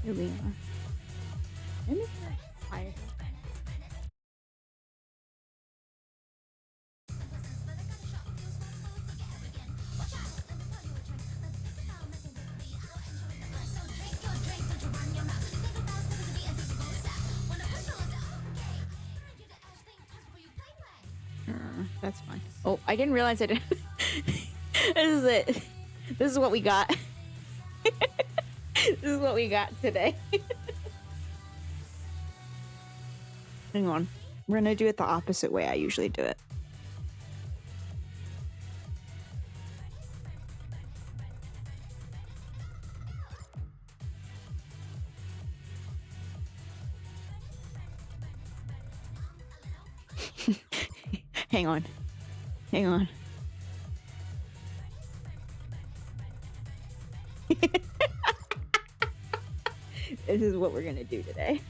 Here we are. Let me fire. That's fine. Oh, I didn't realize I didn't. This is it. This is what we got. This is what we got today. Hang on. We're gonna do it the opposite way I usually do it. Hang on. Hang on. This is what we're gonna do today.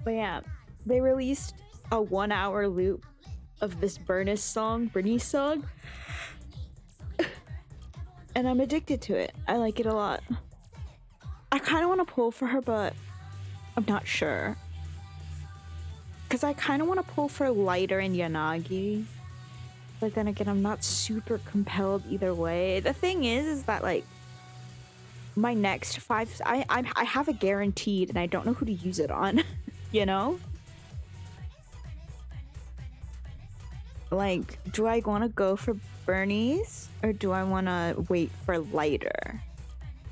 But yeah, they released a 1-hour loop of this burnice song, and I'm addicted to it. I like it a lot. I kind of want to pull for her, but I'm not sure. Because I kind of want to pull for Lighter and Yanagi. But then again, I'm not super compelled either way. The thing is that, like, my next 5... I have a guaranteed, and I don't know who to use it on. You know? Like, do I want to go for burnice? Or do I want to wait for Lighter?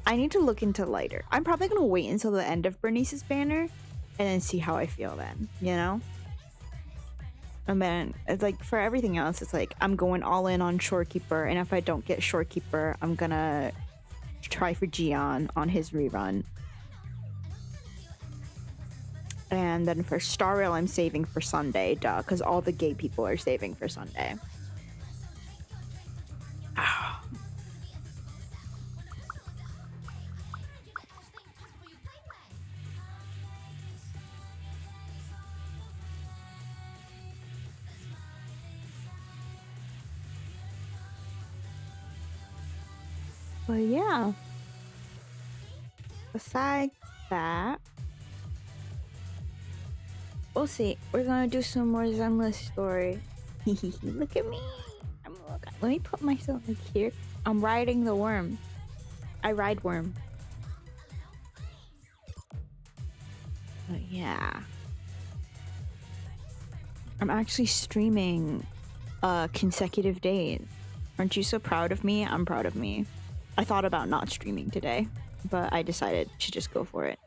I need to look into Lighter. I'm probably going to wait until the end of Bernice's banner and then see how I feel then, you know? And then, it's like, for everything else, it's like, I'm going all in on Shorekeeper, and if I don't get Shorekeeper, I'm gonna try for Gion on his rerun. And then for Star Rail, I'm saving for Sunday, duh, because all the gay people are saving for Sunday. But yeah, besides that, we'll see. We're gonna do some more Zenless story. Look at me. Let me put myself like here. I'm riding the worm. I ride worm. But yeah, I'm actually streaming consecutive days. Aren't you so proud of me? I'm proud of me. I thought about not streaming today, but I decided to just go for it.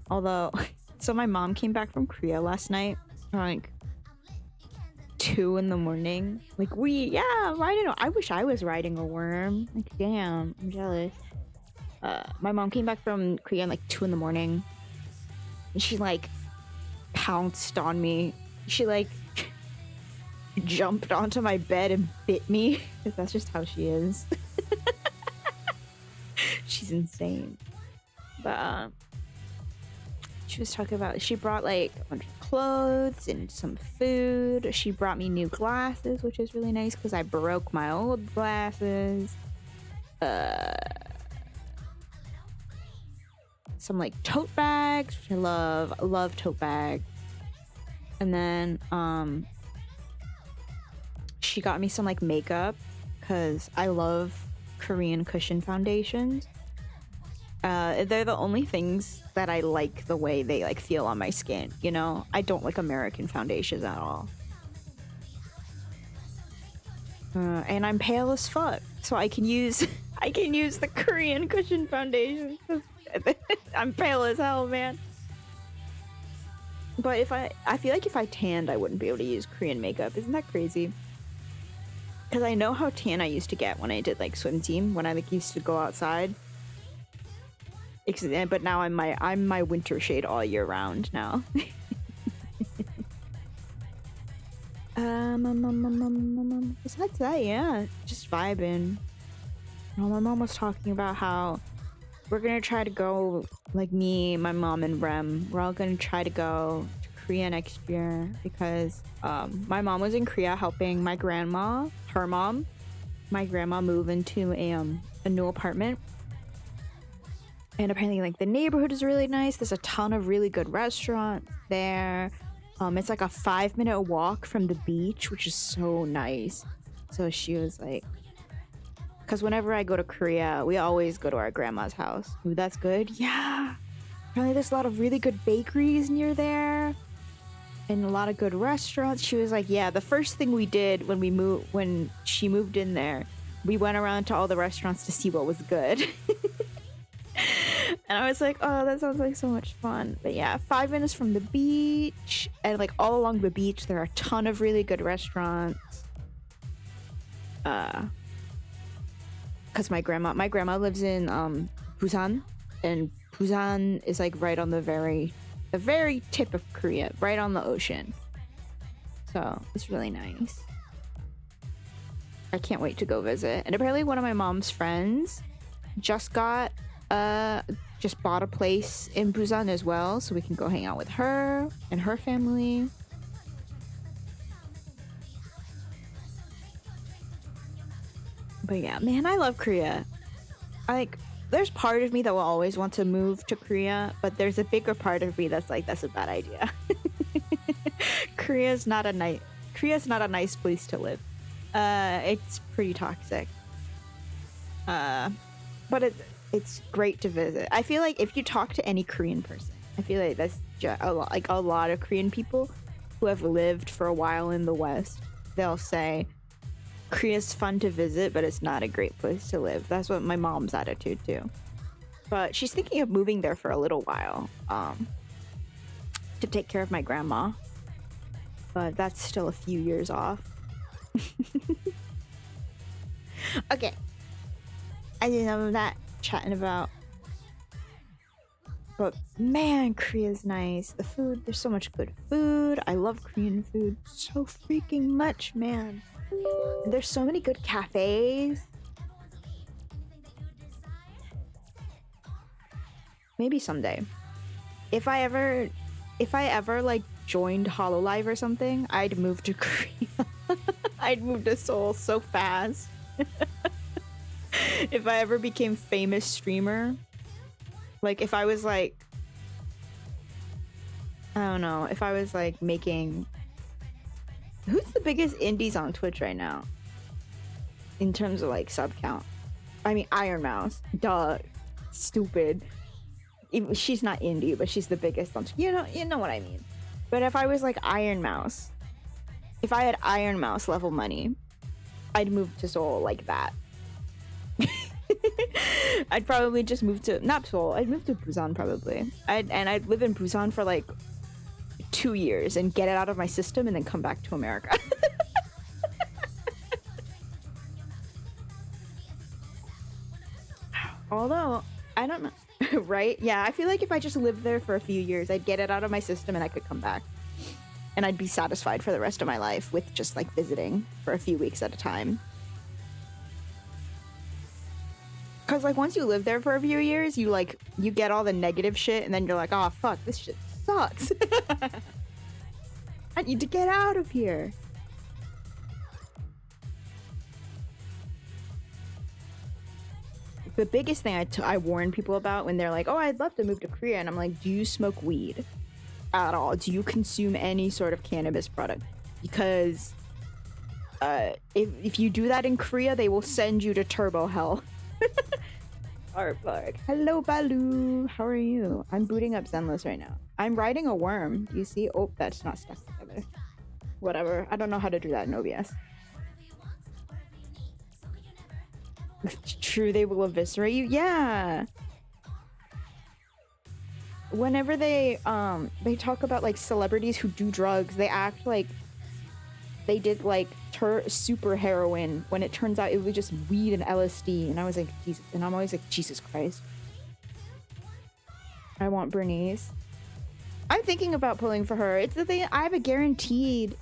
Although, so my mom came back from Korea last night, like 2 in the morning. Like, riding. I wish I was riding a worm. Like, damn, I'm jealous. My mom came back from Korea at like 2 in the morning, and she like pounced on me. She like jumped onto my bed and bit me. That's just how she is. She's insane. But she was talking about, she brought like a bunch of clothes and some food. She brought me new glasses, which is really nice because I broke my old glasses. Some like tote bags, which I love tote bags. And then she got me some like makeup because I love Korean cushion foundations. They're the only things that I like the way they like feel on my skin, you know? I don't like American foundations at all. And I'm pale as fuck, so I can use the Korean cushion foundation. I'm pale as hell, man. But if I feel like if I tanned, I wouldn't be able to use Korean makeup. Isn't that crazy? Because I know how tan I used to get when I did like swim team, when I like used to go outside. But now I'm my winter shade all year round now. Besides that, yeah, just vibing. My mom was talking about how we're gonna try to go, like me, my mom, and Rem. We're all gonna try to go to Korea next year because my mom was in Korea helping my grandma, my grandma move into a new apartment. And apparently, like, the neighborhood is really nice. There's a ton of really good restaurants there. It's like a 5-minute walk from the beach, which is so nice. So she was like, because whenever I go to Korea, we always go to our grandma's house. Ooh, that's good. Yeah. Apparently, there's a lot of really good bakeries near there and a lot of good restaurants. She was like, yeah, the first thing we did when she moved in there, we went around to all the restaurants to see what was good. And I was like, oh, that sounds like so much fun. But yeah, 5 minutes from the beach, and like all along the beach there are a ton of really good restaurants. Because my grandma lives in Busan, and Busan is like right on the very tip of Korea, right on the ocean. So it's really nice. I can't wait to go visit. And apparently one of my mom's friends just bought a place in Busan as well, so we can go hang out with her and her family. But yeah, man, I love Korea. There's part of me that will always want to move to Korea, but there's a bigger part of me that's like, that's a bad idea. Korea's not a nice place to live. It's pretty toxic. But it's great to visit. I feel like if you talk to any Korean person, I feel like that's just a lot of Korean people who have lived for a while in the West, they'll say Korea's fun to visit, but it's not a great place to live. That's what my mom's attitude too. But she's thinking of moving there for a little while, to take care of my grandma. But that's still a few years off. Okay. I didn't know that chatting about. But man, Korea's nice. The food, there's so much good food. I love Korean food so freaking much, man. And there's so many good cafes. Maybe someday. If I ever like joined Hololive or something, I'd move to Korea. I'd move to Seoul so fast. If I ever became famous streamer, like if I was like, I don't know, if I was like making, who's the biggest indies on Twitch right now in terms of like sub count? I mean, Iron Mouse, duh, stupid. She's not indie, but she's the biggest on, you know what I mean. But if I was like Iron Mouse, if I had Iron Mouse level money, I'd move to Seoul like that. I'd probably just move to, not Seoul, I'd move to Busan probably. I'd live in Busan for like 2 years and get it out of my system and then come back to America. Although, I don't know, right? Yeah, I feel like if I just lived there for a few years, I'd get it out of my system and I could come back. And I'd be satisfied for the rest of my life with just like visiting for a few weeks at a time. Cause like once you live there for a few years, you get all the negative shit and then you're like, oh fuck, this shit sucks. I need to get out of here. The biggest thing I warn people about when they're like, oh, I'd love to move to Korea, and I'm like, do you smoke weed at all? Do you consume any sort of cannabis product? Because if you do that in Korea, they will send you to turbo hell. Artbark. Hello, Baloo. How are you? I'm booting up Zenless right now. I'm riding a worm. Do you see? Oh, that's not stuck together. Whatever. I don't know how to do that in OBS. True, they will eviscerate you. Yeah. Whenever they talk about like celebrities who do drugs, they act like they did like super heroin when it turns out it was just weed and LSD. And I was like, Jesus. And I'm always like, Jesus Christ. I want Bernice. I'm thinking about pulling for her. It's the thing. I have a guaranteed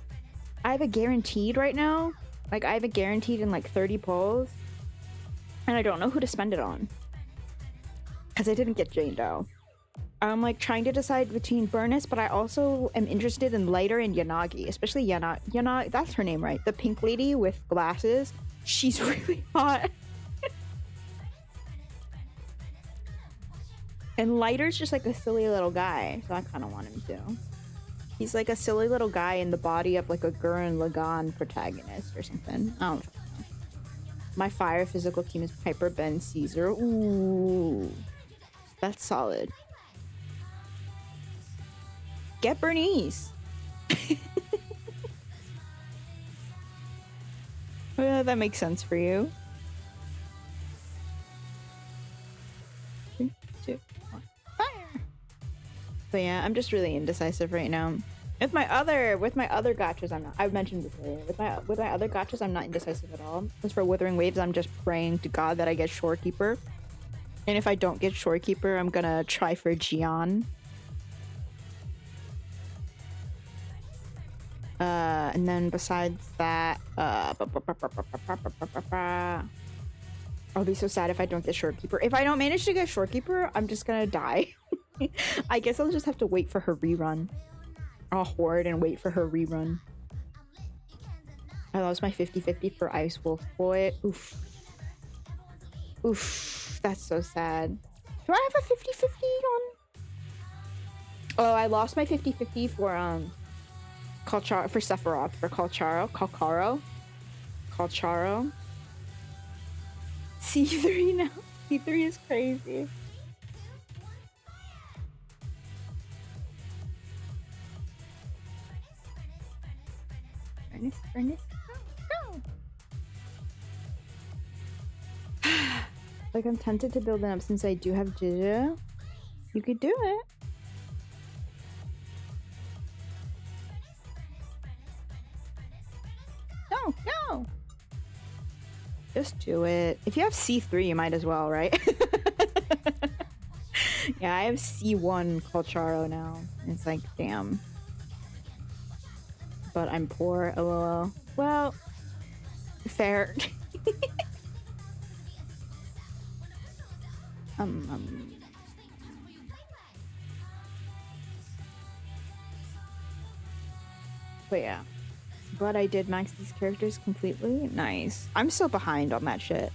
right now. Like I have a guaranteed in like 30 pulls. And I don't know who to spend it on. Because I didn't get Jane Doe. I'm like trying to decide between burnice, but I also am interested in lighter and Yanagi, especially Yana. That's her name, right? The pink lady with glasses. She's really hot. And lighter's just like a silly little guy, so I kind of want him too. He's like a silly little guy in the body of like a Gurren Lagann protagonist or something. I don't know. My fire physical team is Piper, Ben, Caesar. Ooh, that's solid. Get burnice. Well, that makes sense for you. 3, 2, 1, fire. But yeah, I'm just really indecisive right now. With my other gotchas, I'm not. I've mentioned this earlier. With my other gotchas, I'm not indecisive at all. As for Withering Waves, I'm just praying to God that I get Shorekeeper. And if I don't get Shorekeeper, I'm gonna try for Jian. And then besides that, I'll be so sad if I don't get Shorekeeper. If I don't manage to get Shorekeeper, I'm just gonna die. I guess I'll just have to wait for her rerun. I'll hoard and wait for her rerun. I lost my 50-50 for Ice Wolf Boy. Oof. Oof. That's so sad. Do I have a 50-50 on? Oh, I lost my 50-50 for Kalcharo, for Sephiroth, for Kalcharo. C3 now. C3 is crazy. Burnice, go! Like, I'm tempted to build it up since I do have Jiju. You could do it. No! Just do it. If you have C3, you might as well, right? Yeah, I have C1 Kalcharo now. It's like, damn. But I'm poor, lol. Well, fair. But yeah. But I did max these characters completely. Nice. I'm so behind on that shit.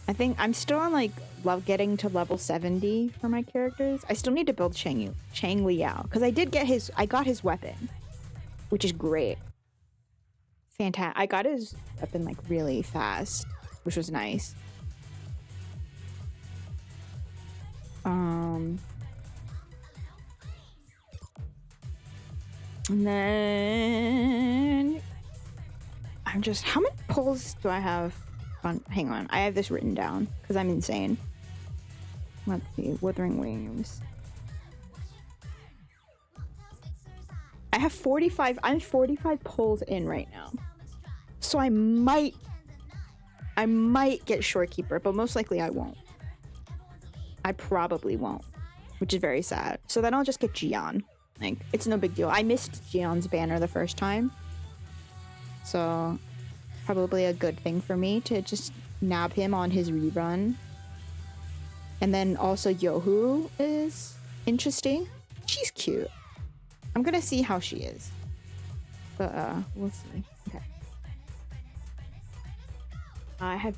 I think I'm still on like getting to level 70 for my characters. I still need to build Chang Liao because I got his weapon, which is great. Fantastic. I got his weapon like really fast, which was nice. And then I'm just, how many pulls do I have on? Hang on, I have this written down because I'm insane. Let's see, Withering Waves. I have 45. I'm 45 pulls in right now, so I might get Shorekeeper, but most likely I won't. I probably won't, which is very sad. So then I'll just get Jian. Like, it's no big deal. I missed Jian's banner the first time, so probably a good thing for me to just nab him on his rerun. And then also Yohu is interesting. She's cute. I'm gonna see how she is, but we'll see. Okay. I have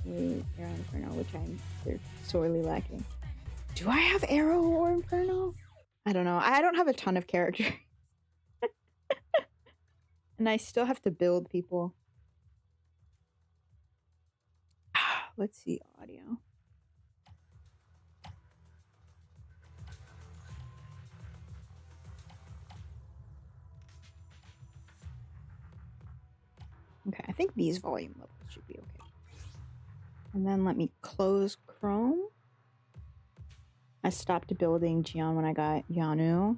Jian, Arrow Inferno, which they're sorely lacking. Do I have Arrow or Inferno? I don't know. I don't have a ton of characters. And I still have to build people. Let's see audio. Okay, I think these volume levels should be okay. And then let me close Chrome. I stopped building Jian when I got Yanu.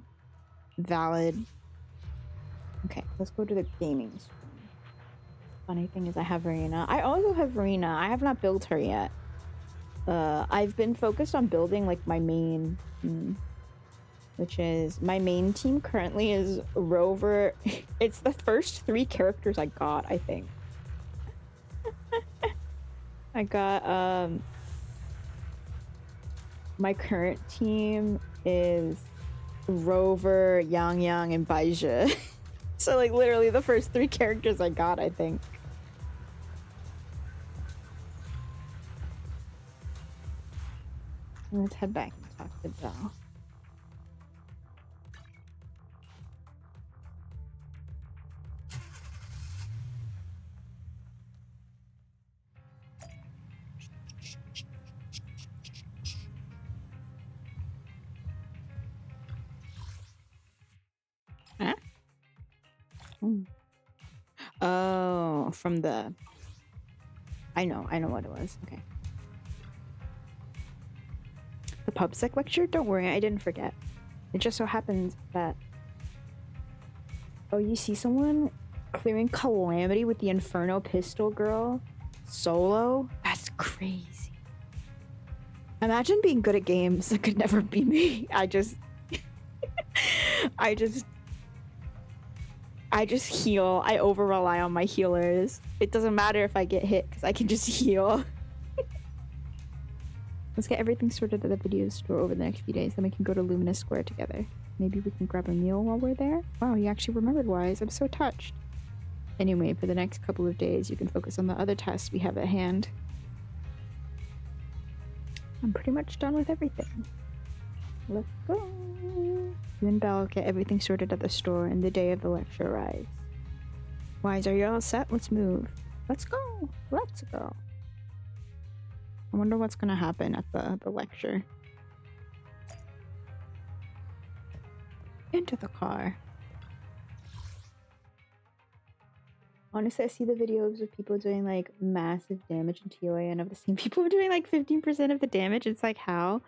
Valid. Okay, let's go to the gaming screen. Funny thing is I have Verena. I also have Verena. I have not built her yet. I've been focused on building like my main team, which is my main team currently is Rover. It's the first 3 characters I got, I think. I got my current team is Rover, Yang Yang, and Baija. So like literally the first 3 characters I got, I think. Let's head back and talk to Belle. Huh? Oh, from the... I know what it was. Okay. The PubSec lecture? Don't worry, I didn't forget. It just so happens that... Oh, you see someone clearing Calamity with the Inferno Pistol Girl solo? That's crazy. Imagine being good at games. That could never be me. I just heal. I over rely on my healers. It doesn't matter if I get hit because I can just heal. Let's get everything sorted at the video store over the next few days. Then we can go to Luminous Square together. Maybe we can grab a meal while we're there? Wow, you actually remembered, Wise. I'm so touched. Anyway, for the next couple of days, you can focus on the other tasks we have at hand. I'm pretty much done with everything. Let's go. You and Belle get everything sorted at the store, and the day of the lecture arrives. Wise, are you all set? Let's move. Let's go. Let's go. I wonder what's gonna happen at the lecture. Into the car. Honestly, I see the videos of people doing like massive damage in TOA, and I've seen people doing like 15% of the damage. It's like, how?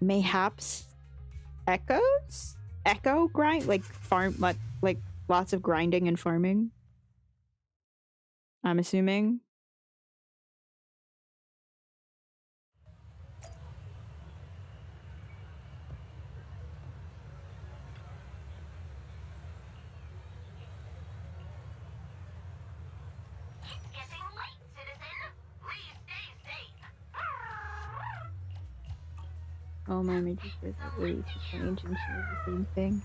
Mayhaps Echo grind, like farm, like lots of grinding and farming, I'm assuming. Oh, my images were that way to change and share the same thing.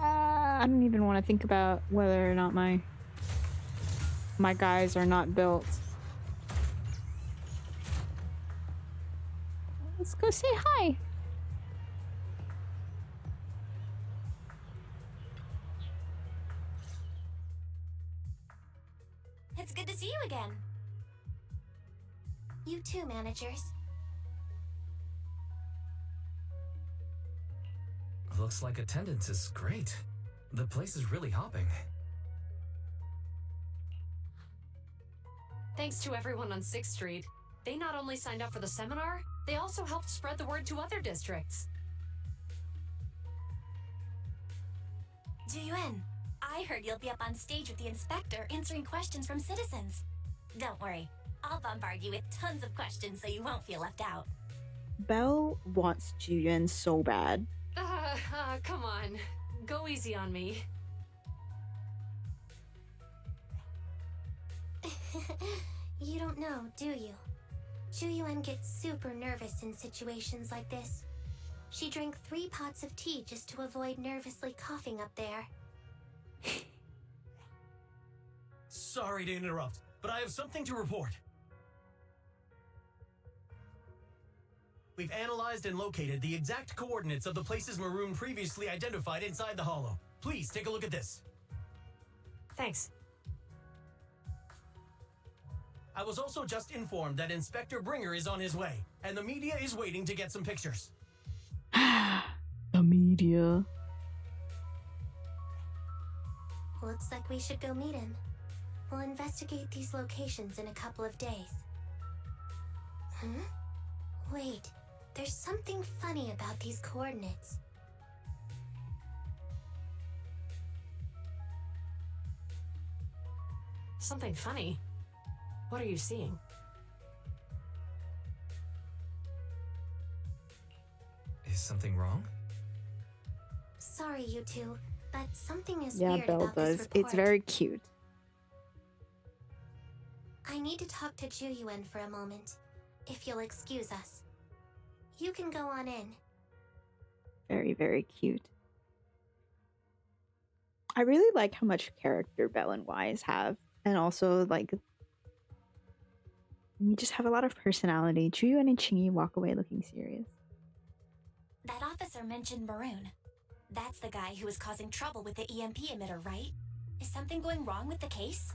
I don't even want to think about whether or not my guys are not built. Let's go say hi. It's good to see you again. You too, managers. Looks like attendance is great. The place is really hopping. Thanks to everyone on 6th Street. They not only signed up for the seminar, they also helped spread the word to other districts. Juyuan, I heard you'll be up on stage with the inspector answering questions from citizens. Don't worry, I'll bombard you with tons of questions so you won't feel left out. Belle wants Juyuan so bad. Come on. Go easy on me. You don't know, do you? Juyuan gets super nervous in situations like this. She drank 3 pots of tea just to avoid nervously coughing up there. Sorry to interrupt, but I have something to report. We've analyzed and located the exact coordinates of the places Maroon previously identified inside the hollow. Please take a look at this. Thanks. I was also just informed that Inspector Bringer is on his way, and the media is waiting to get some pictures. The media. Looks like we should go meet him. We'll investigate these locations in a couple of days. Huh? Wait, there's something funny about these coordinates. Something funny? What are you seeing? Is something wrong? Sorry, you two, but something is Yeah, weird Belle about this does. report. It's very cute. I need to talk to Juyuan for a moment, if you'll excuse us. You can go on in. Very, very cute. I really like how much character Belle and Wise have. And also, like, you just have a lot of personality. Juyuan and Chingy walk away looking serious. That officer mentioned Maroon. That's the guy who was causing trouble with the EMP emitter, right? Is something going wrong with the case?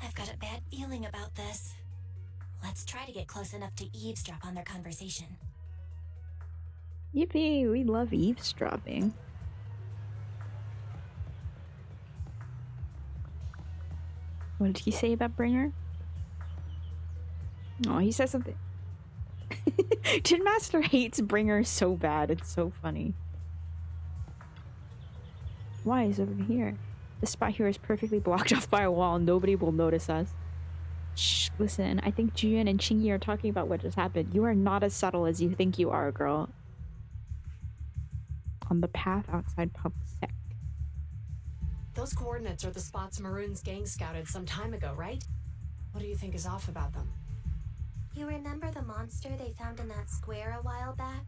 I've got a bad feeling about this. Let's try to get close enough to eavesdrop on their conversation. Yippee, we love eavesdropping. What did he say about Bringer? Oh, he says something. Tin Master hates Bringer so bad. It's so funny. Why is over here? The spot here is perfectly blocked off by a wall. Nobody will notice us. Shh, listen. I think Juyuan and Chingy are talking about what just happened. You are not as subtle as you think you are, girl. On the path outside Pub Sec. Those coordinates are the spots Maroon's gang scouted some time ago, right? What do you think is off about them? You remember the monster they found in that square a while back?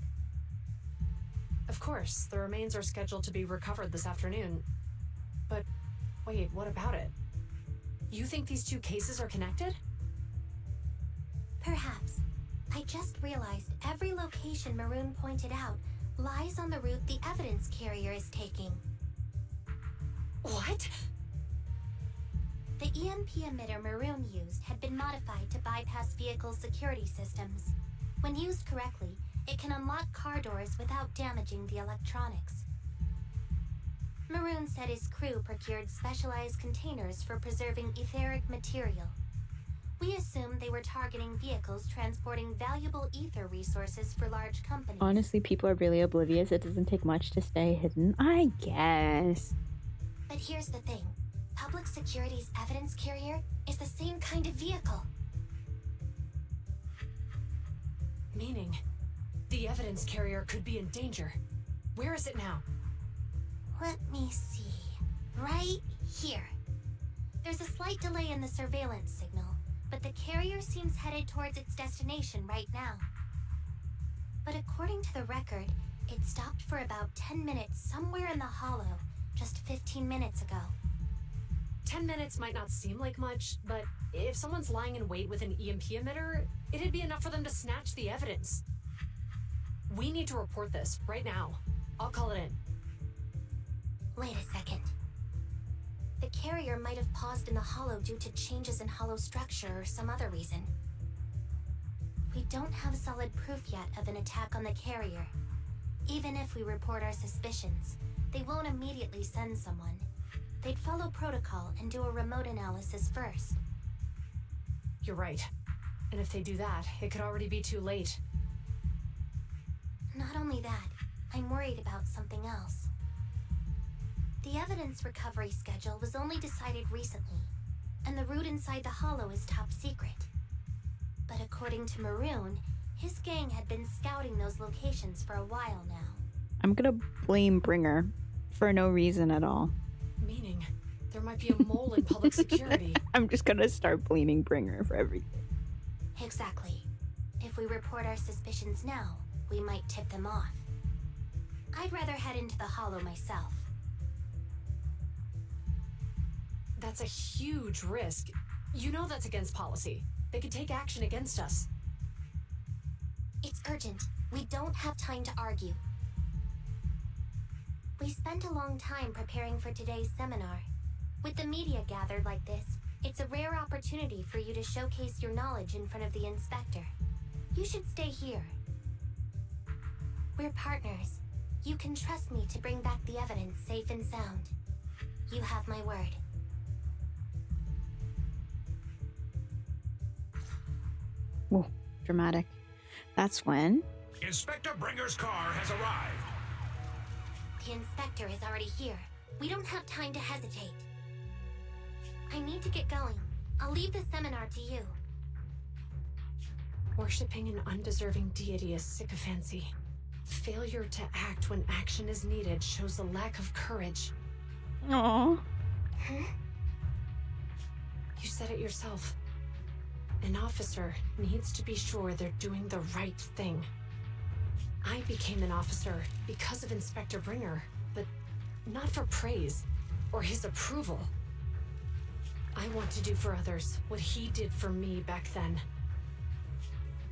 Of course, the remains are scheduled to be recovered this afternoon. But wait, what about it? You think these two cases are connected? Perhaps. I just realized every location Maroon pointed out lies on the route the evidence carrier is taking. What? The EMP emitter Maroon used had been modified to bypass vehicle security systems. When used correctly, it can unlock car doors without damaging the electronics. Maroon said his crew procured specialized containers for preserving etheric material. We assumed they were targeting vehicles transporting valuable ether resources for large companies. Honestly, people are really oblivious. It doesn't take much to stay hidden, I guess. But here's the thing. Public Security's evidence carrier is the same kind of vehicle. Meaning, the evidence carrier could be in danger. Where is it now? Let me see. Right here. There's a slight delay in the surveillance signal, but the carrier seems headed towards its destination right now. But according to the record, it stopped for about 10 minutes somewhere in the hollow, just 15 minutes ago. 10 minutes might not seem like much, but if someone's lying in wait with an EMP emitter, it'd be enough for them to snatch the evidence. We need to report this right now. I'll call it in. Wait a second. The carrier might have paused in the hollow due to changes in hollow structure or some other reason. We don't have solid proof yet of an attack on the carrier. Even if we report our suspicions, they won't immediately send someone. They'd follow protocol and do a remote analysis first. You're right. And if they do that, it could already be too late. Not only that, I'm worried about something else. The evidence recovery schedule was only decided recently, and the route inside the hollow is top secret. But according to Maroon, his gang had been scouting those locations for a while now. I'm gonna blame Bringer for no reason at all. Meaning, there might be a mole in public security. I'm just gonna start blaming Bringer for everything. Exactly. If we report our suspicions now, we might tip them off. I'd rather head into the hollow myself. That's a huge risk. You know that's against policy. They could take action against us. It's urgent. We don't have time to argue. We spent a long time preparing for today's seminar. With the media gathered like this, it's a rare opportunity for you to showcase your knowledge in front of the inspector. You should stay here. We're partners. You can trust me to bring back the evidence safe and sound. You have my word. Whoa, dramatic. That's when... Inspector Bringer's car has arrived. The inspector is already here. We don't have time to hesitate. I need to get going. I'll leave the seminar to you. Worshipping an undeserving deity is sycophancy. Failure to act when action is needed shows a lack of courage. Aww. Huh? You You said it yourself. An officer needs to be sure they're doing the right thing. I became an officer because of Inspector Bringer, but not for praise or his approval. I want to do for others what he did for me back then.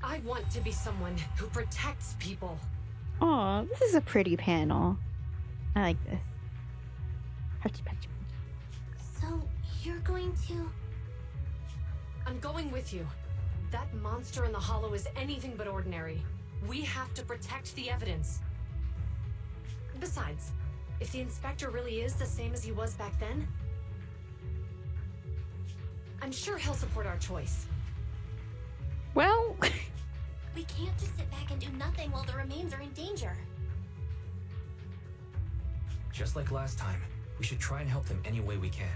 I want to be someone who protects people. Oh, this is a pretty panel. I like this. Patchy, patchy, patchy. So, you're going to... I'm going with you. That monster in the hollow is anything but ordinary. We have to protect the evidence. Besides, if the inspector really is the same as he was back then, I'm sure he'll support our choice. Well, We can't just sit back and do nothing while the remains are in danger. Just like last time, we should try and help them any way we can.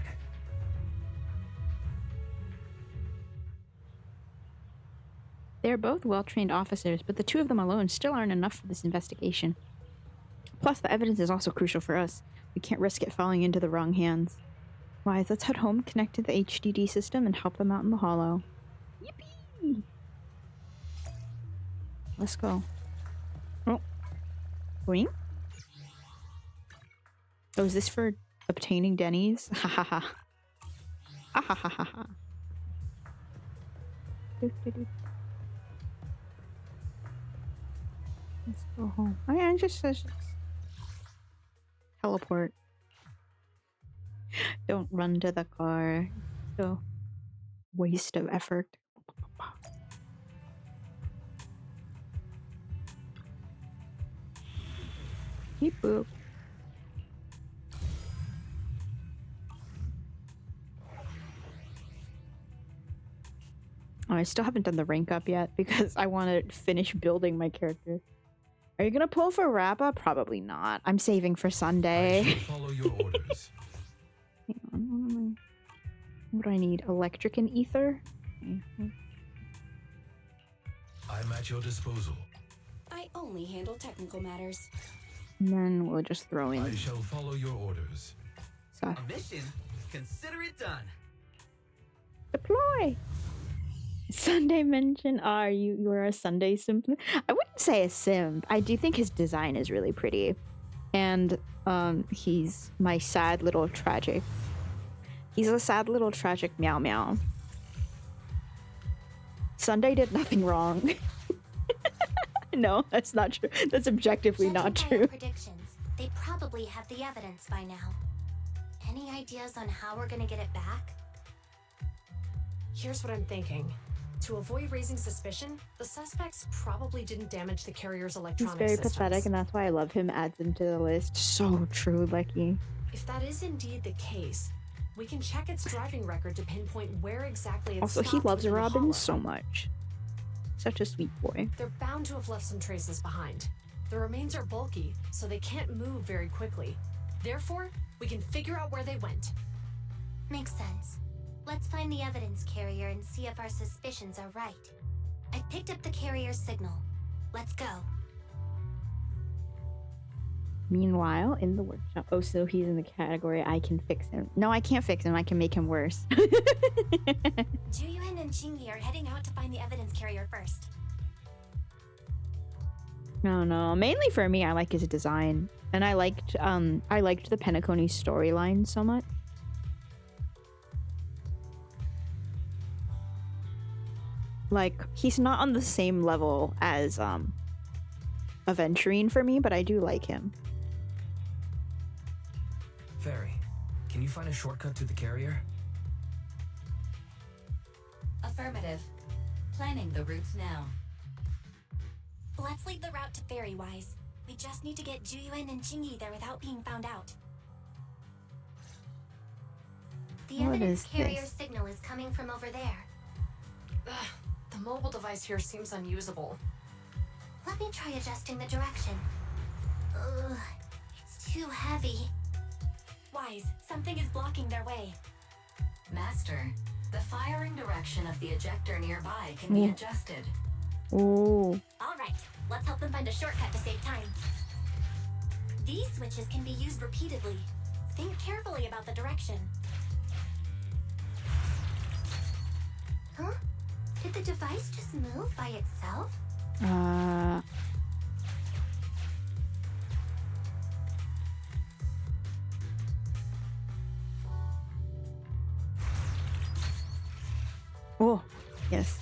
they're both well-trained officers, but the two of them alone still aren't enough for this investigation. Plus, the evidence is also crucial for us. We can't risk it falling into the wrong hands. Wise, let's head home, connect to the HDD system, and help them out in the hollow. Yippee! Let's go. Oh. Wing? Oh, is this for obtaining Denny's? Ha ha ha. Ha ha ha ha ha. Let's go home. Oh yeah, just teleport. Don't run to the car. So waste of effort. Beep boop. Oh, I still haven't done the rank up yet because I want to finish building my character. Are you gonna pull for Rappa? Probably not. I'm saving for Sunday. I shall follow your orders. Hang on, what do I need? Electric and ether? Okay. I'm at your disposal. I only handle technical matters. And then we'll just throw I in shall follow your orders. stuff. A mission? Consider it done. Deploy! Sunday mention. Are you're a Sunday simp? I wouldn't say a simp. I do think his design is really pretty. And he's my sad little tragic. He's a sad little tragic meow meow. Sunday did nothing wrong. No, that's not true. That's objectively not Judging by our true. predictions, they probably have the evidence by now. Any ideas on how we're gonna get it back? Here's what I'm thinking. To avoid raising suspicion, the suspects probably didn't damage the carrier's He's electronic very systems. pathetic, and that's why I love him. Adds him to the list. So true, Lecky. If that is indeed the case, we can check its driving record to pinpoint where exactly it's Also, he stopped loves within the Robin hollow. so much. Such a sweet boy. They're bound to have left some traces behind. The remains are bulky, so they can't move very quickly. Therefore, we can figure out where they went. Makes sense. Let's find the evidence carrier and see if our suspicions are right. I picked up the carrier's signal. Let's go. Meanwhile, in the workshop. Oh, so he's in the category I can fix him. No, I can't fix him. I can make him worse. Juyuan and Chingy are heading out to find the evidence carrier first. No. Mainly for me, I like his design. And I liked the Penacony storyline so much. Like, he's not on the same level as Aventurine for me, but I do like him. Fairy, can you find a shortcut to the carrier? Affirmative. Planning the routes now. Let's lead the route to Fairywise. We just need to get Juyuan and Chingy there without being found out. The What evidence is carrier this? signal is coming from over there. Ugh, the mobile device here seems unusable. Let me try adjusting the direction. Ugh, it's too heavy. Wise, something is blocking their way. Master, the firing direction of the ejector nearby can be adjusted. Ooh. All right, let's help them find a shortcut to save time. These switches can be used repeatedly. Think carefully about the direction. Did the device just move by itself? Oh, yes.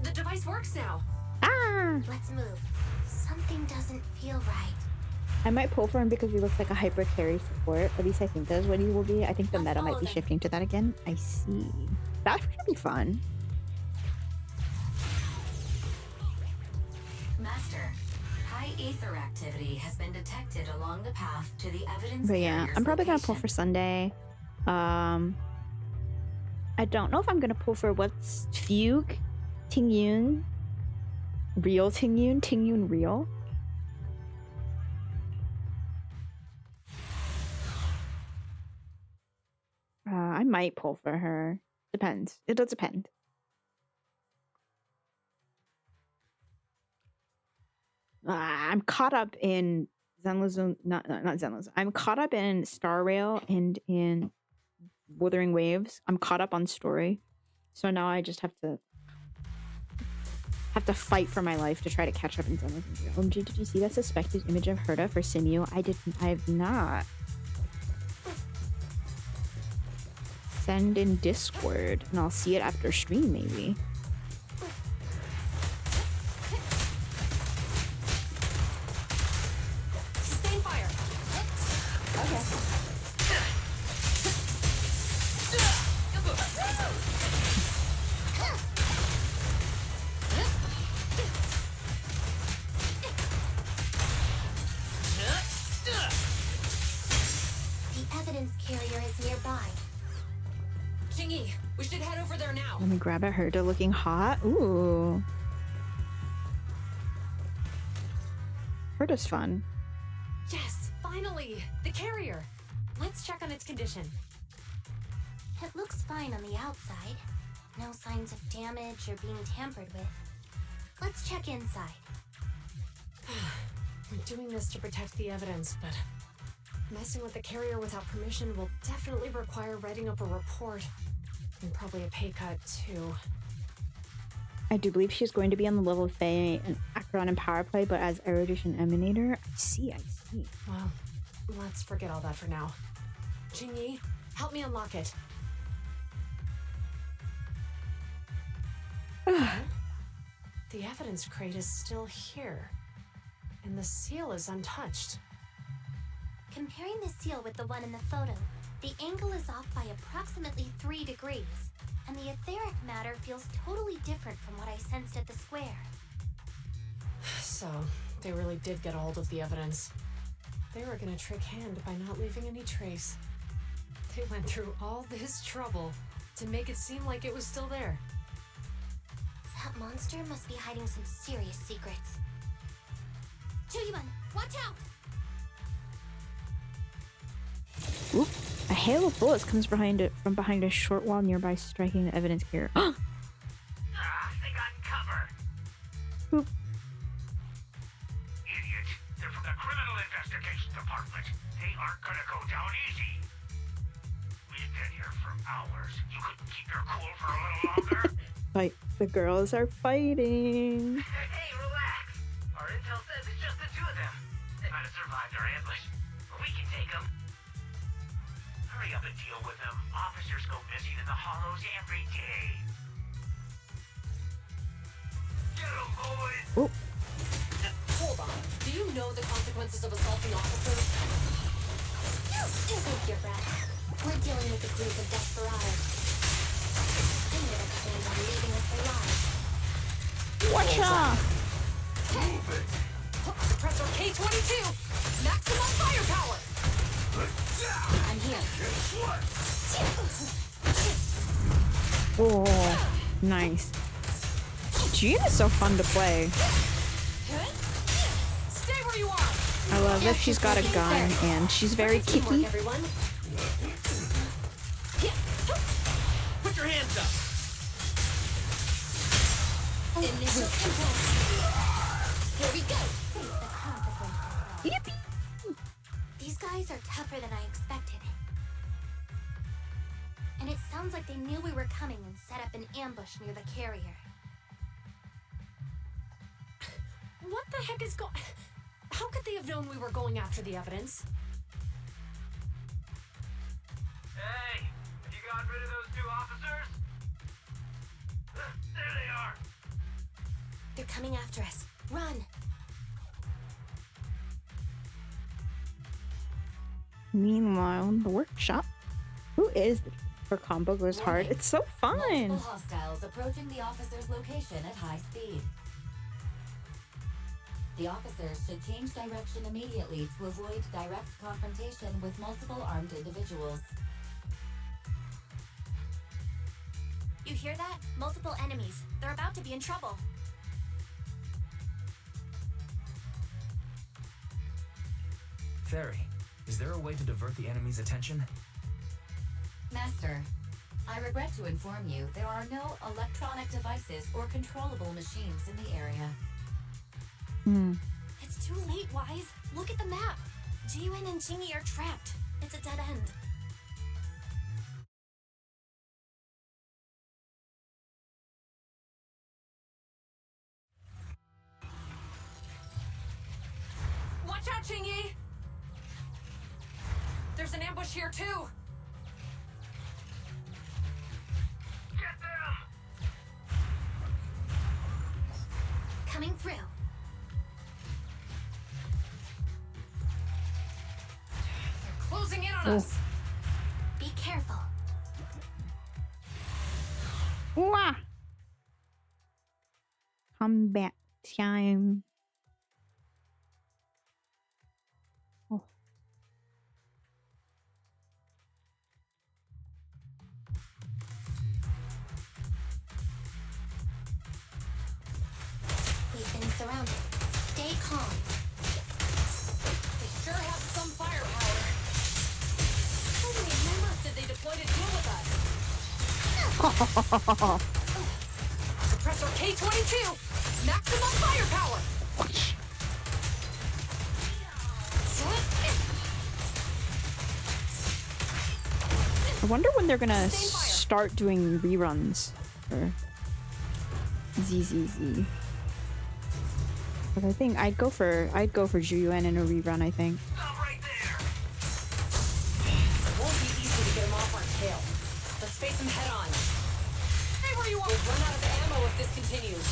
The device works now. Ah! Let's move. Something doesn't feel right. I might pull for him because he looks like a hyper carry support. At least I think that's what he will be. I think the meta might be shifting to that again. I see. That should be fun. Master, high ether activity has been detected along the path to the evidence. But yeah, carrier's I'm probably gonna location. pull for Sunday. I don't know if I'm gonna pull for what's Fugue, Tingyun, Real Tingyun, Tingyun Real. I might pull for her. Depends. It does depend. I'm caught up in Zenless, not Zenless. I'm caught up in Star Rail and in Wuthering Waves. I'm caught up on story, so now I just have to fight for my life to try to catch up in Zenless. OMG, did you see that suspected image of Herta for Simu? I have not. Send in Discord, and I'll see it after stream, maybe. Sustain fire. The evidence carrier is nearby. Jingyi, we should head over there now. Let me grab at Herta looking hot. Ooh. Herta's fun. Yes, finally! The carrier! Let's check on its condition. It looks fine on the outside. No signs of damage or being tampered with. Let's check inside. We're doing this to protect the evidence, but messing with the carrier without permission will definitely require writing up a report. And probably a pay cut, too. I do believe she's going to be on the level of Faye and Acheron and Power Play, but as Erudition Emanator. I see. Well, let's forget all that for now. Jingyi, help me unlock it. The evidence crate is still here. And the seal is untouched. Comparing the seal with the one in the photo, the angle is off by approximately 3 degrees, and the etheric matter feels totally different from what I sensed at the square. So, they really did get a hold of the evidence. They were gonna trick Hand by not leaving any trace. They went through all this trouble to make it seem like it was still there. That monster must be hiding some serious secrets. Chuyuban, watch out! Oop. A hail of bullets comes from behind a short wall nearby, striking the evidence carrier. They got cover. Oop. Idiot. They're from the Criminal Investigation Department. They aren't gonna go down easy. We've been here for hours. You couldn't keep your cool for a little longer? Fight. The girls are fighting. Hey, relax. Our intel says it's just the two of them. They might have survived our ambush, but we can take them. Hurry up and deal with them. Officers go missing in the hollows every day. Get them, boys! Oh, Hold on. Do you know the consequences of assaulting officers? Take your breath. We're dealing with a group of desperados. They never planned on leaving us alive. watch out! Suppressor K-22! Maximum firepower! I'm here. Oh, nice. Jean is so fun to play. Stay where you are! I love that she's got a gun and she's very Teamwork, kicky. everyone. Put your hands up. Initial impulse. Here we go. Yippee! guys are tougher than I expected. And it sounds like they knew we were coming and set up an ambush near the carrier. What the heck is How could they have known we were going after the evidence? Hey, have you gotten rid of those 2 officers? There they are. They're coming after us. Run! Meanwhile, in the workshop. Who is this? Her combo goes hard. Warning. It's so fun. Multiple hostiles approaching the officer's location at high speed. The officers should change direction immediately to avoid direct confrontation with multiple armed individuals. You hear that? Multiple enemies. They're about to be in trouble. Fairy, is there a way to divert the enemy's attention? Master, I regret to inform you there are no electronic devices or controllable machines in the area. It's too late, Wise. Look at the map. Ji-Yuan and Jingyi are trapped. It's a dead end. Watch out, Jingyi! There's an ambush here, too! Get them! Coming through. Closing in on us! Be careful. Wah! Combat time. Oh. We've been surrounded. Stay calm. They sure have some firepower. How many members did they deploy to deal with us? Suppressor K-22! Maximum firepower! I wonder when they're gonna start doing reruns for ZZZ. But I think I'd go for Ju-Yuan in a rerun, I think. Stop right there! It won't be easy to get him off our tail. Let's face him head on. Stay where you are! We'll run out of ammo if this continues.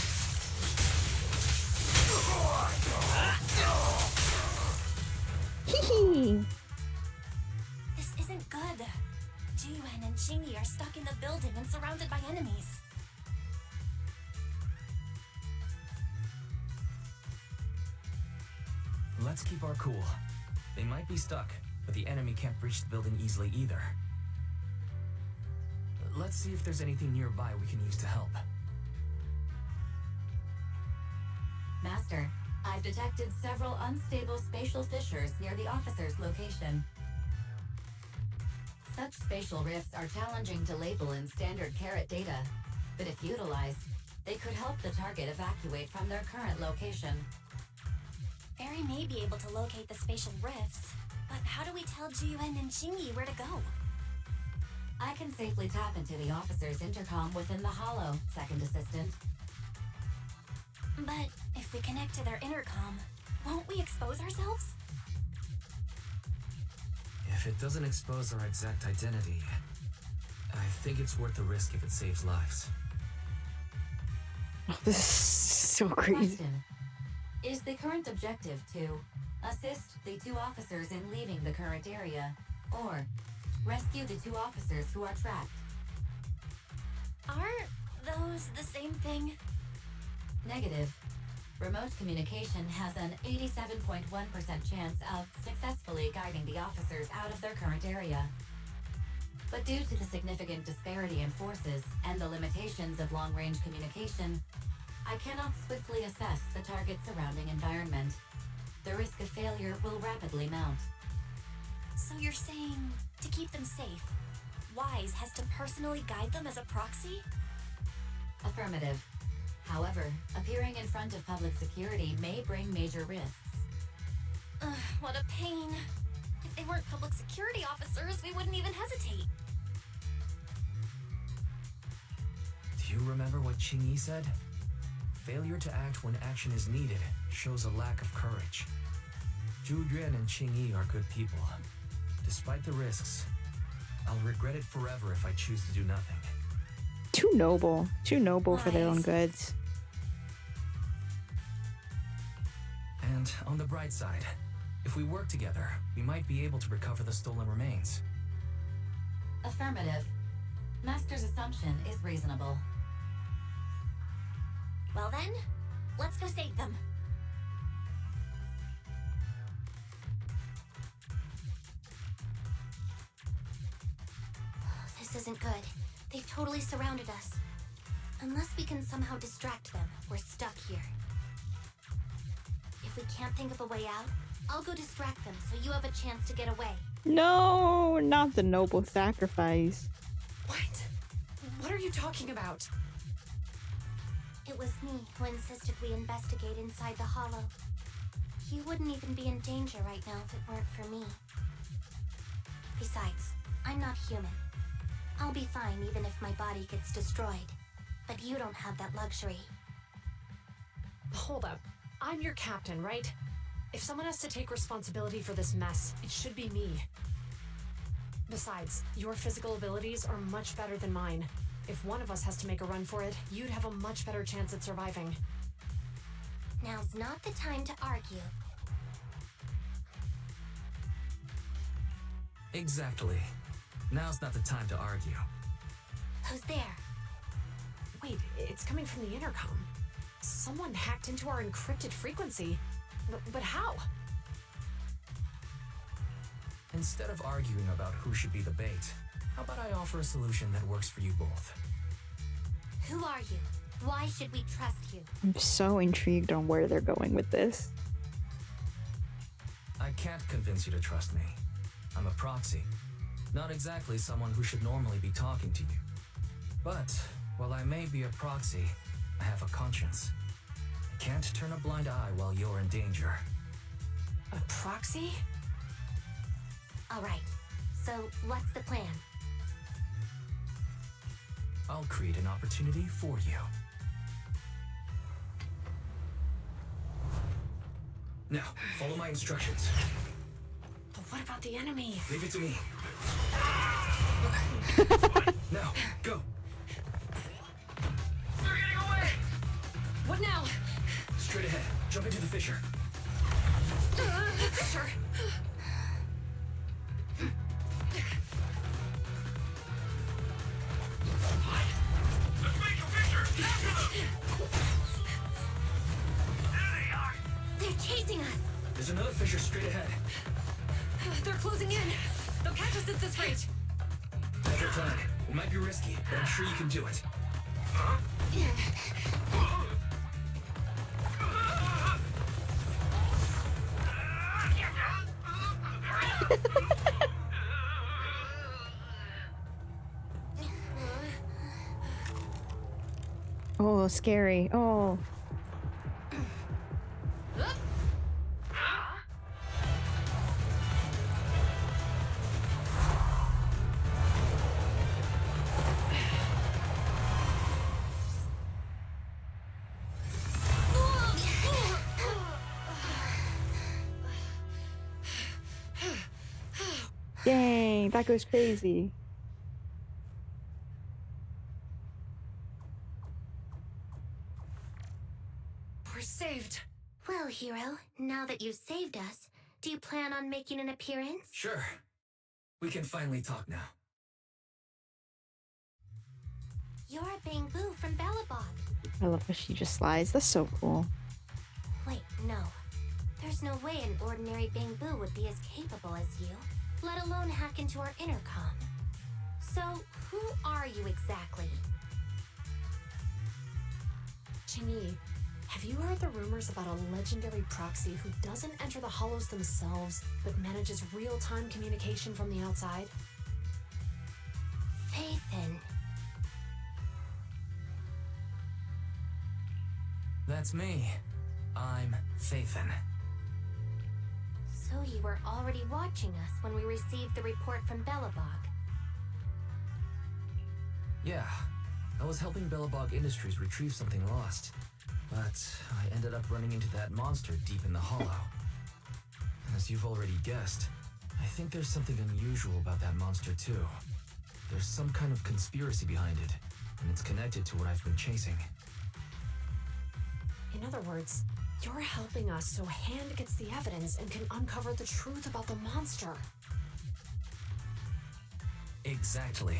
Hee hee! This isn't good. Ji-Yuan and Jingyi are stuck in the building and surrounded by enemies. Let's keep our cool. They might be stuck, but the enemy can't breach the building easily either. Let's see if there's anything nearby we can use to help. Master, I've detected several unstable spatial fissures near the officer's location. Such spatial rifts are challenging to label in standard carat data, but if utilized, they could help the target evacuate from their current location. Fairy may be able to locate the spatial rifts, but how do we tell Ji-Yuan and Jingyi where to go? I can safely tap into the officer's intercom within the hollow, Second Assistant. But if we connect to their intercom, won't we expose ourselves? If it doesn't expose our exact identity, I think it's worth the risk if it saves lives. Oh, this is so crazy. Question. Is the current objective to assist the 2 officers in leaving the current area, or rescue the 2 officers who are trapped? Are those the same thing? Negative. Remote communication has an 87.1% chance of successfully guiding the officers out of their current area. But due to the significant disparity in forces and the limitations of long-range communication, I cannot swiftly assess the target's surrounding environment. The risk of failure will rapidly mount. So you're saying, to keep them safe, Wise has to personally guide them as a proxy? Affirmative. However, appearing in front of public security may bring major risks. Ugh, what a pain. If they weren't public security officers, we wouldn't even hesitate. Do you remember what Qingyi said? Failure to act when action is needed shows a lack of courage. Zhu Yuan and Qingyi are good people. Despite the risks, I'll regret it forever if I choose to do nothing. Too noble for their own Wise. goods. And on the bright side, if we work together, we might be able to recover the stolen remains. Affirmative. Master's assumption is reasonable. Well then, let's go save them. This isn't good. They've totally surrounded us. Unless we can somehow distract them, we're stuck here. If we can't think of a way out, I'll go distract them so you have a chance to get away. No, not the noble sacrifice. What? What are you talking about? It was me who insisted we investigate inside the hollow. You wouldn't even be in danger right now if it weren't for me. Besides, I'm not human. I'll be fine even if my body gets destroyed. But you don't have that luxury. Hold up. I'm your captain, right? If someone has to take responsibility for this mess, it should be me. Besides, your physical abilities are much better than mine. If one of us has to make a run for it, you'd have a much better chance at surviving. Now's not the time to argue. Exactly. Now's not the time to argue. Who's there? Wait, it's coming from the intercom. Someone hacked into our encrypted frequency. But how? Instead of arguing about who should be the bait, how about I offer a solution that works for you both? Who are you? Why should we trust you? I'm so intrigued on where they're going with this. I can't convince you to trust me. I'm a proxy. Not exactly someone who should normally be talking to you. But, while I may be a proxy, I have a conscience. I can't turn a blind eye while you're in danger. A proxy? All right. So, what's the plan? I'll create an opportunity for you. Now, follow my instructions. But what about the enemy? Leave it to me. Now, go. They're getting away! What now? Straight ahead. Jump into the fissure. Sure. Let's make a picture! After them! There they are! They're chasing us! There's another fissure straight ahead. They're closing in. They'll catch us at this rate. Have your plan. It might be risky, but I'm sure you can do it. Huh? Oh, scary. Oh. Dang, that goes crazy. We're saved. Well, hero, now that you've saved us, do you plan on making an appearance? Sure. We can finally talk now. You're a Bangbu from Bellabog. I love how she just slides. That's so cool. Wait, no. There's no way an ordinary Bangbu would be as capable as you, let alone hack into our intercom. So, who are you exactly? Qingyi, have you heard the rumors about a legendary proxy who doesn't enter the hollows themselves, but manages real-time communication from the outside? Faithin. That's me. I'm Faithin. So So you were already watching us when we received the report from Bellabog. Yeah, I was helping Bellabog Industries retrieve something lost. But I ended up running into that monster deep in the hollow. As you've already guessed, I think there's something unusual about that monster too. There's some kind of conspiracy behind it, and it's connected to what I've been chasing. In other words, you're helping us so Hand gets the evidence and can uncover the truth about the monster. Exactly.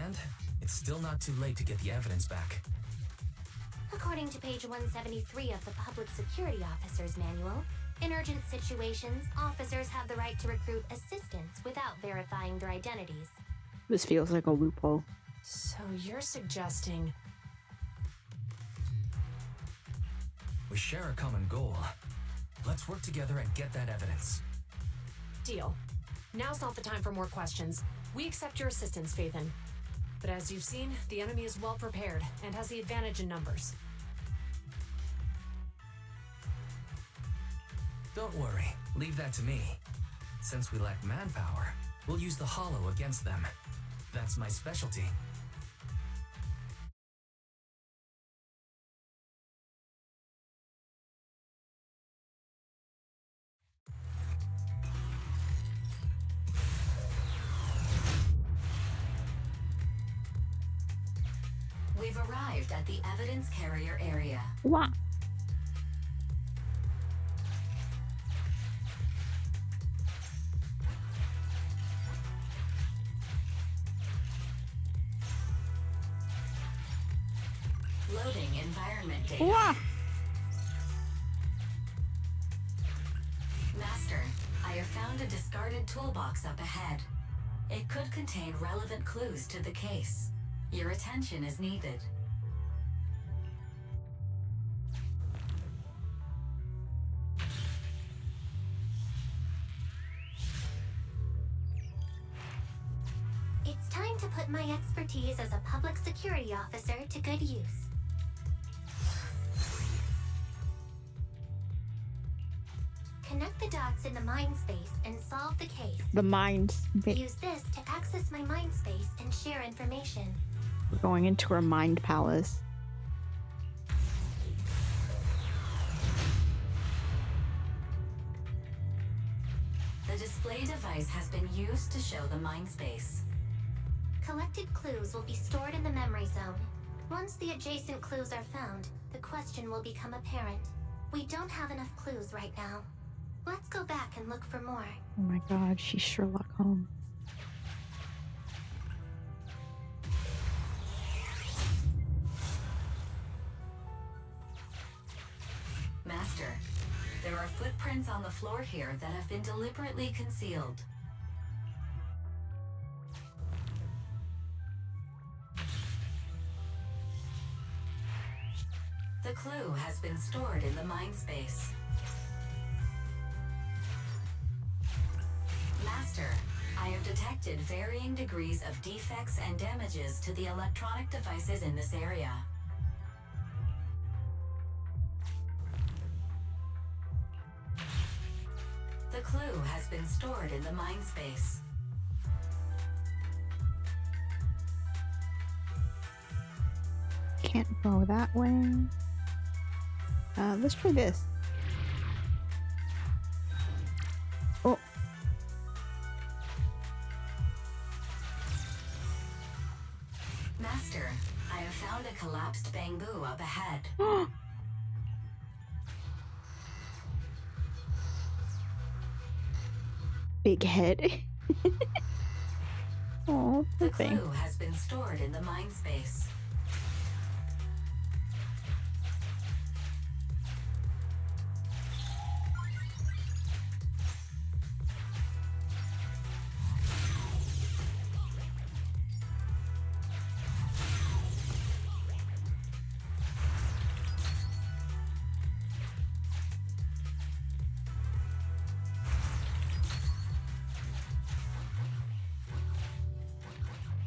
And it's still not too late to get the evidence back. According to page 173 of the Public Security Officer's Manual, in urgent situations, officers have the right to recruit assistants without verifying their identities. This feels like a loophole. So you're suggesting... We share a common goal. Let's work together and get that evidence. Deal. Now's not the time for more questions. We accept your assistance, Phaethon. But as you've seen, the enemy is well prepared and has the advantage in numbers. Don't worry, leave that to me. Since we lack manpower, we'll use the hollow against them. That's my specialty. We've arrived at the evidence carrier area. Wow. Loading environment data. Wow. Master, I have found a discarded toolbox up ahead. It could contain relevant clues to the case. Your attention is needed. It's time to put my expertise as a public security officer to good use. Connect the dots in the mind space and solve the case. The mind. Use this to access my mind space and share information. We're going into her mind palace. The display device has been used to show the mind space. Collected clues will be stored in the memory zone. Once the adjacent clues are found, the question will become apparent. We don't have enough clues right now. Let's go back and look for more. Oh my god, she's Sherlock Holmes. Master, there are footprints on the floor here that have been deliberately concealed. The clue has been stored in the mind space. Master, I have detected varying degrees of defects and damages to the electronic devices in this area. The clue has been stored in the mind space. Can't go that way. Let's try this. Oh. Master, I have found a collapsed bamboo up ahead. Big head. Oh, The poor thing. clue has been stored in the mind space.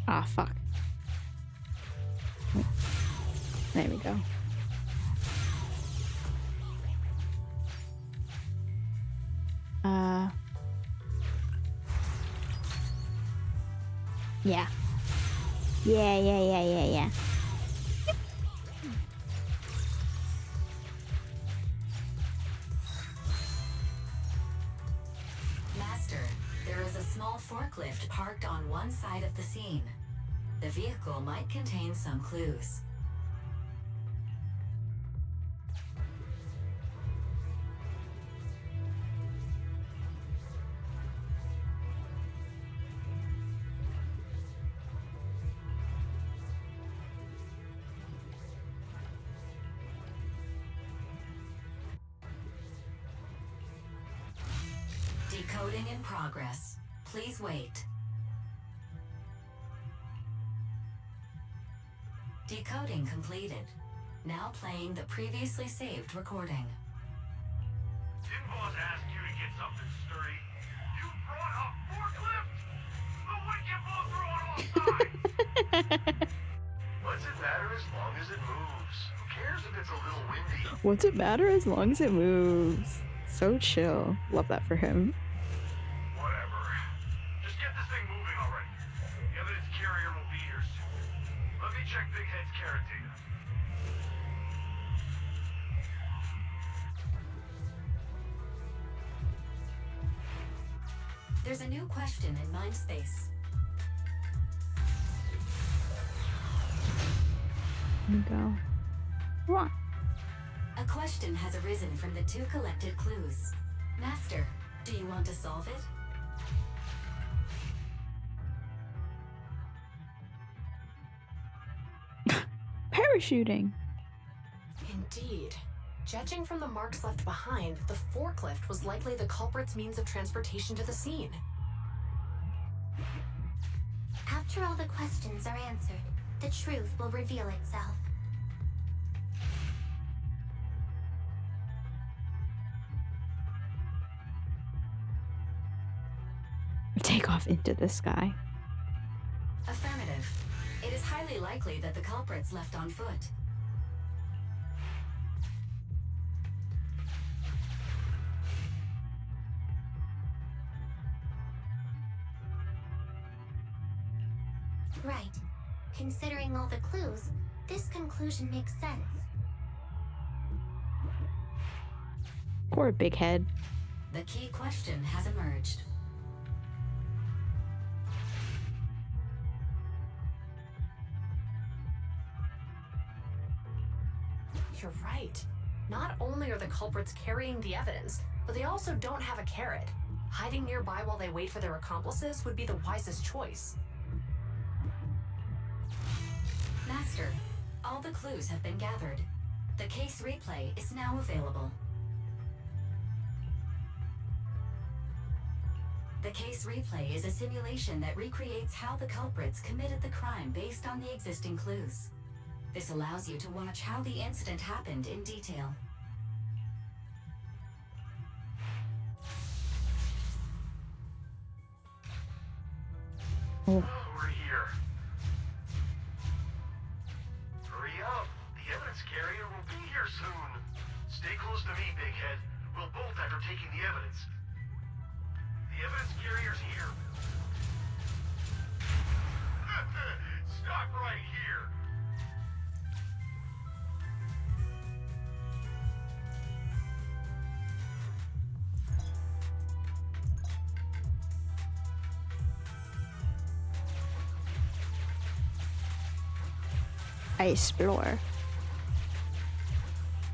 Ah, fuck. There we go. Yeah. Yeah. Master, there is a small forklift parked on one side of the scene. The vehicle might contain some clues. Decoding in progress. Please wait. Decoding completed. Now playing the previously saved recording. Didn't boss ask you to get something sturdy? You brought a forklift? The wind can blow through on all sides! What's it matter as long as it moves? Who cares if it's a little windy? What's it matter as long as it moves? So chill. Love that for him. Whatever. Just get this thing moving already. The evidence carrier will be here soon. Let me check Big Head's carrot data. There's a new question in Mindspace. Here we go. What? A question has arisen from the 2 collected clues. Master, do you want to solve it? Parachuting. Indeed. Judging from the marks left behind, the forklift was likely the culprit's means of transportation to the scene. After all the questions are answered, the truth will reveal itself. Take off into the sky. Affirmative. It is highly likely that the culprits left on foot. Right. Considering all the clues, this conclusion makes sense. Poor Big Head. The key question has emerged. You're right. Not only are the culprits carrying the evidence, but they also don't have a carrot. Hiding nearby while they wait for their accomplices would be the wisest choice. Master, all the clues have been gathered. The case replay is now available. The case replay is a simulation that recreates how the culprits committed the crime based on the existing clues. This allows you to watch how the incident happened in detail. We're here. Hurry up. The evidence carrier will be here soon. Stay close to me, Big Head. We'll bolt after taking the evidence. The evidence carrier's here. Stop right here. I explore.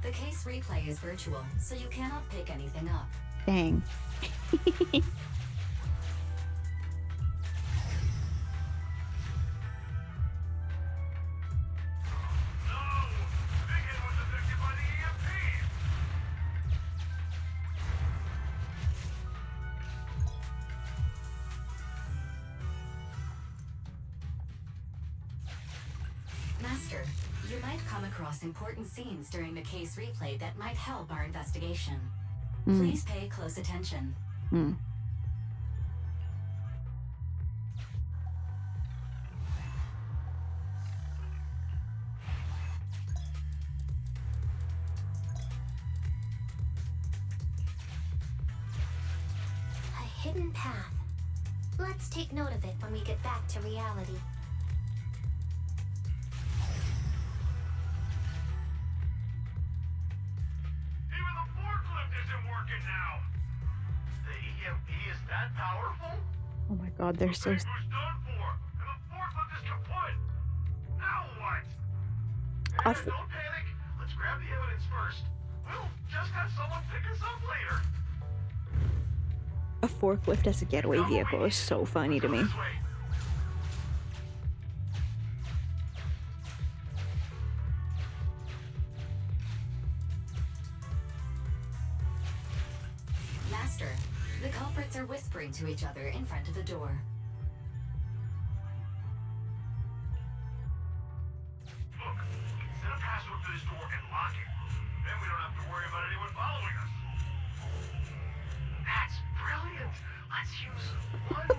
The case replay is virtual, so you cannot pick anything up. Dang. Master, you might come across important scenes during the case replay that might help our investigation. Please pay close attention. hidden path. Let's take note of it when we get back to reality. Even the forklift isn't working now. The EMP is that powerful? Oh my god, they're so. The paper's done for, and the forklift is kaput. Now what? I Hey, don't panic. Let's grab the evidence first. We'll just have someone pick us up later. A forklift as a getaway vehicle is so funny to me. This way. Master, the culprits are whispering to each other in front of the door. Look, set a password for this door and lock it. Then we don't have to worry about anyone following us. That's brilliant. Let's use 1, 2,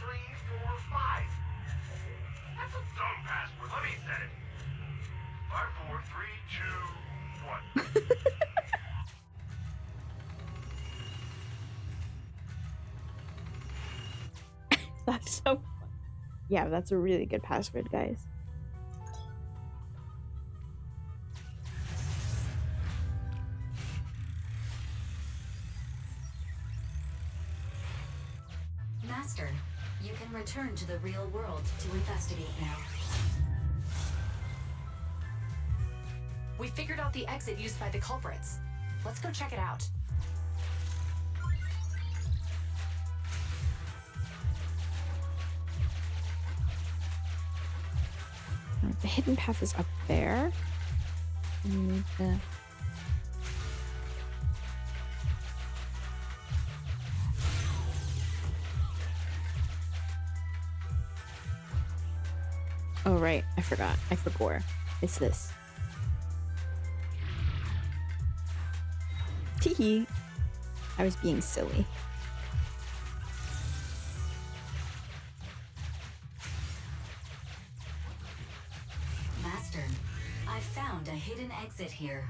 3, 4, 5. That's a dumb password. Let me set it. 5, 4, 3, 2, 1. That's so fun. Yeah, that's a really good password, guys. Master, you can return to the real world to investigate now. We figured out the exit used by the culprits. Let's go check it out. The hidden path is up there. We need the... Oh right, I forgot. I forgot. It's this. Teehee. I was being silly. Master, I found a hidden exit here.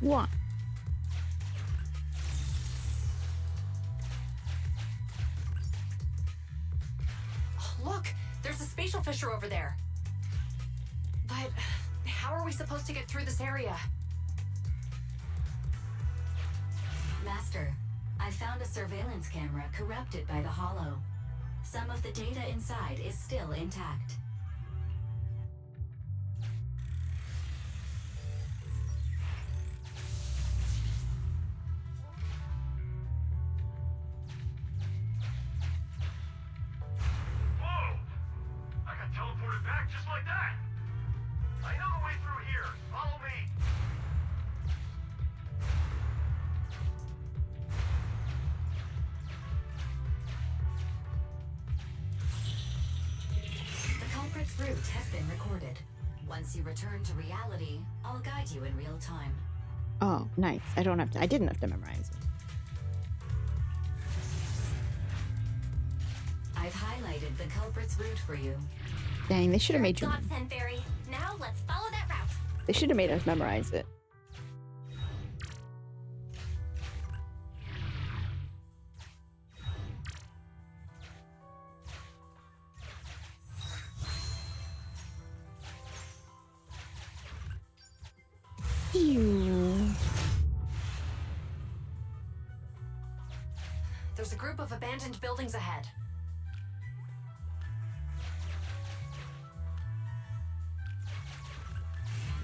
What? Oh, look, there's a spatial fissure over there. But how are we supposed to get through this area? Master, I found a surveillance camera corrupted by the hollow. Some of the data inside is still intact. Whoa! I got teleported back just like that. I know the way through here. Follow me. The culprit's route has been recorded. Once you return to reality, I'll guide you in real time. Oh, nice. I don't have to. I didn't have to memorize it. I've highlighted the culprit's route for you. Dang, they should have made you. Godsend Fairy. Now let's follow that route. They should have made us memorize it. Ew. There's a group of abandoned buildings ahead.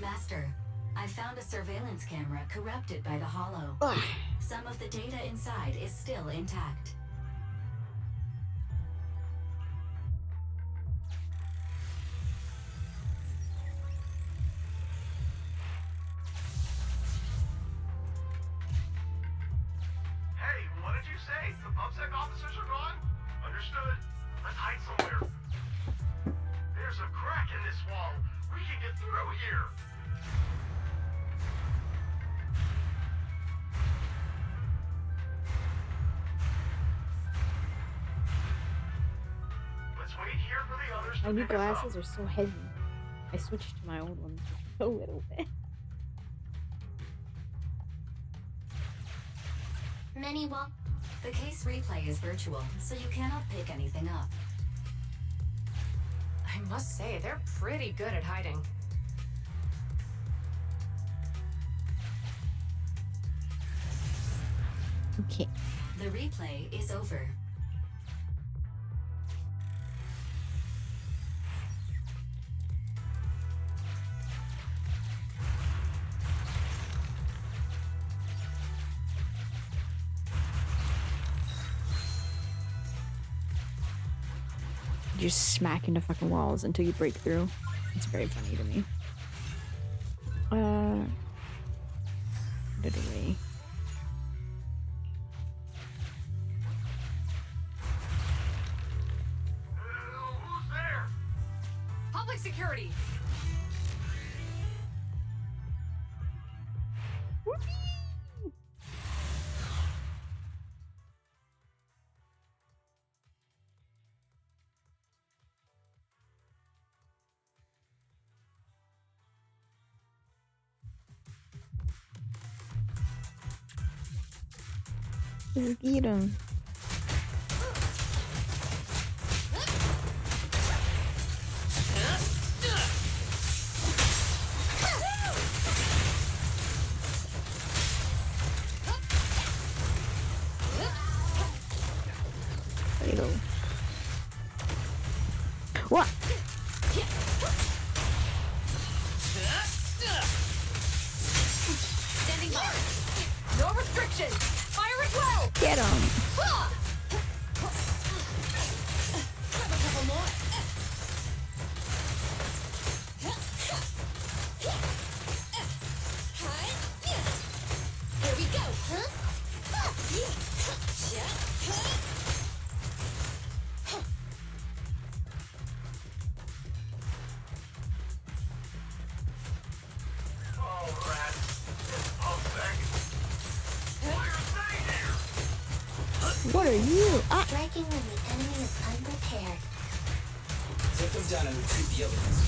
Master, I found a surveillance camera corrupted by the hollow. Ugh. Some of the data inside is still intact. Hey, what did you say? The PubSec officers are gone? Understood. Let's hide somewhere. There's a crack in this wall. We can get through here. others My to new pick us up. glasses are so heavy. I switched to my old ones a little bit. Many walk. The case replay is virtual, so you cannot pick anything up. I must say, they're pretty good at hiding. Okay. The replay is over. Just smack into fucking walls until you break through. It's very funny to me. Put it away. Who's there? Public security! Just eat him. There you go. What? Standing by. No restrictions! Fire at will! Get him. Grab a couple more. Here we go, huh? Oh, rats. It's pulsing. What are they here? What are you? Ah! Striking when the enemy is unprepared. Take them down and retrieve the evidence.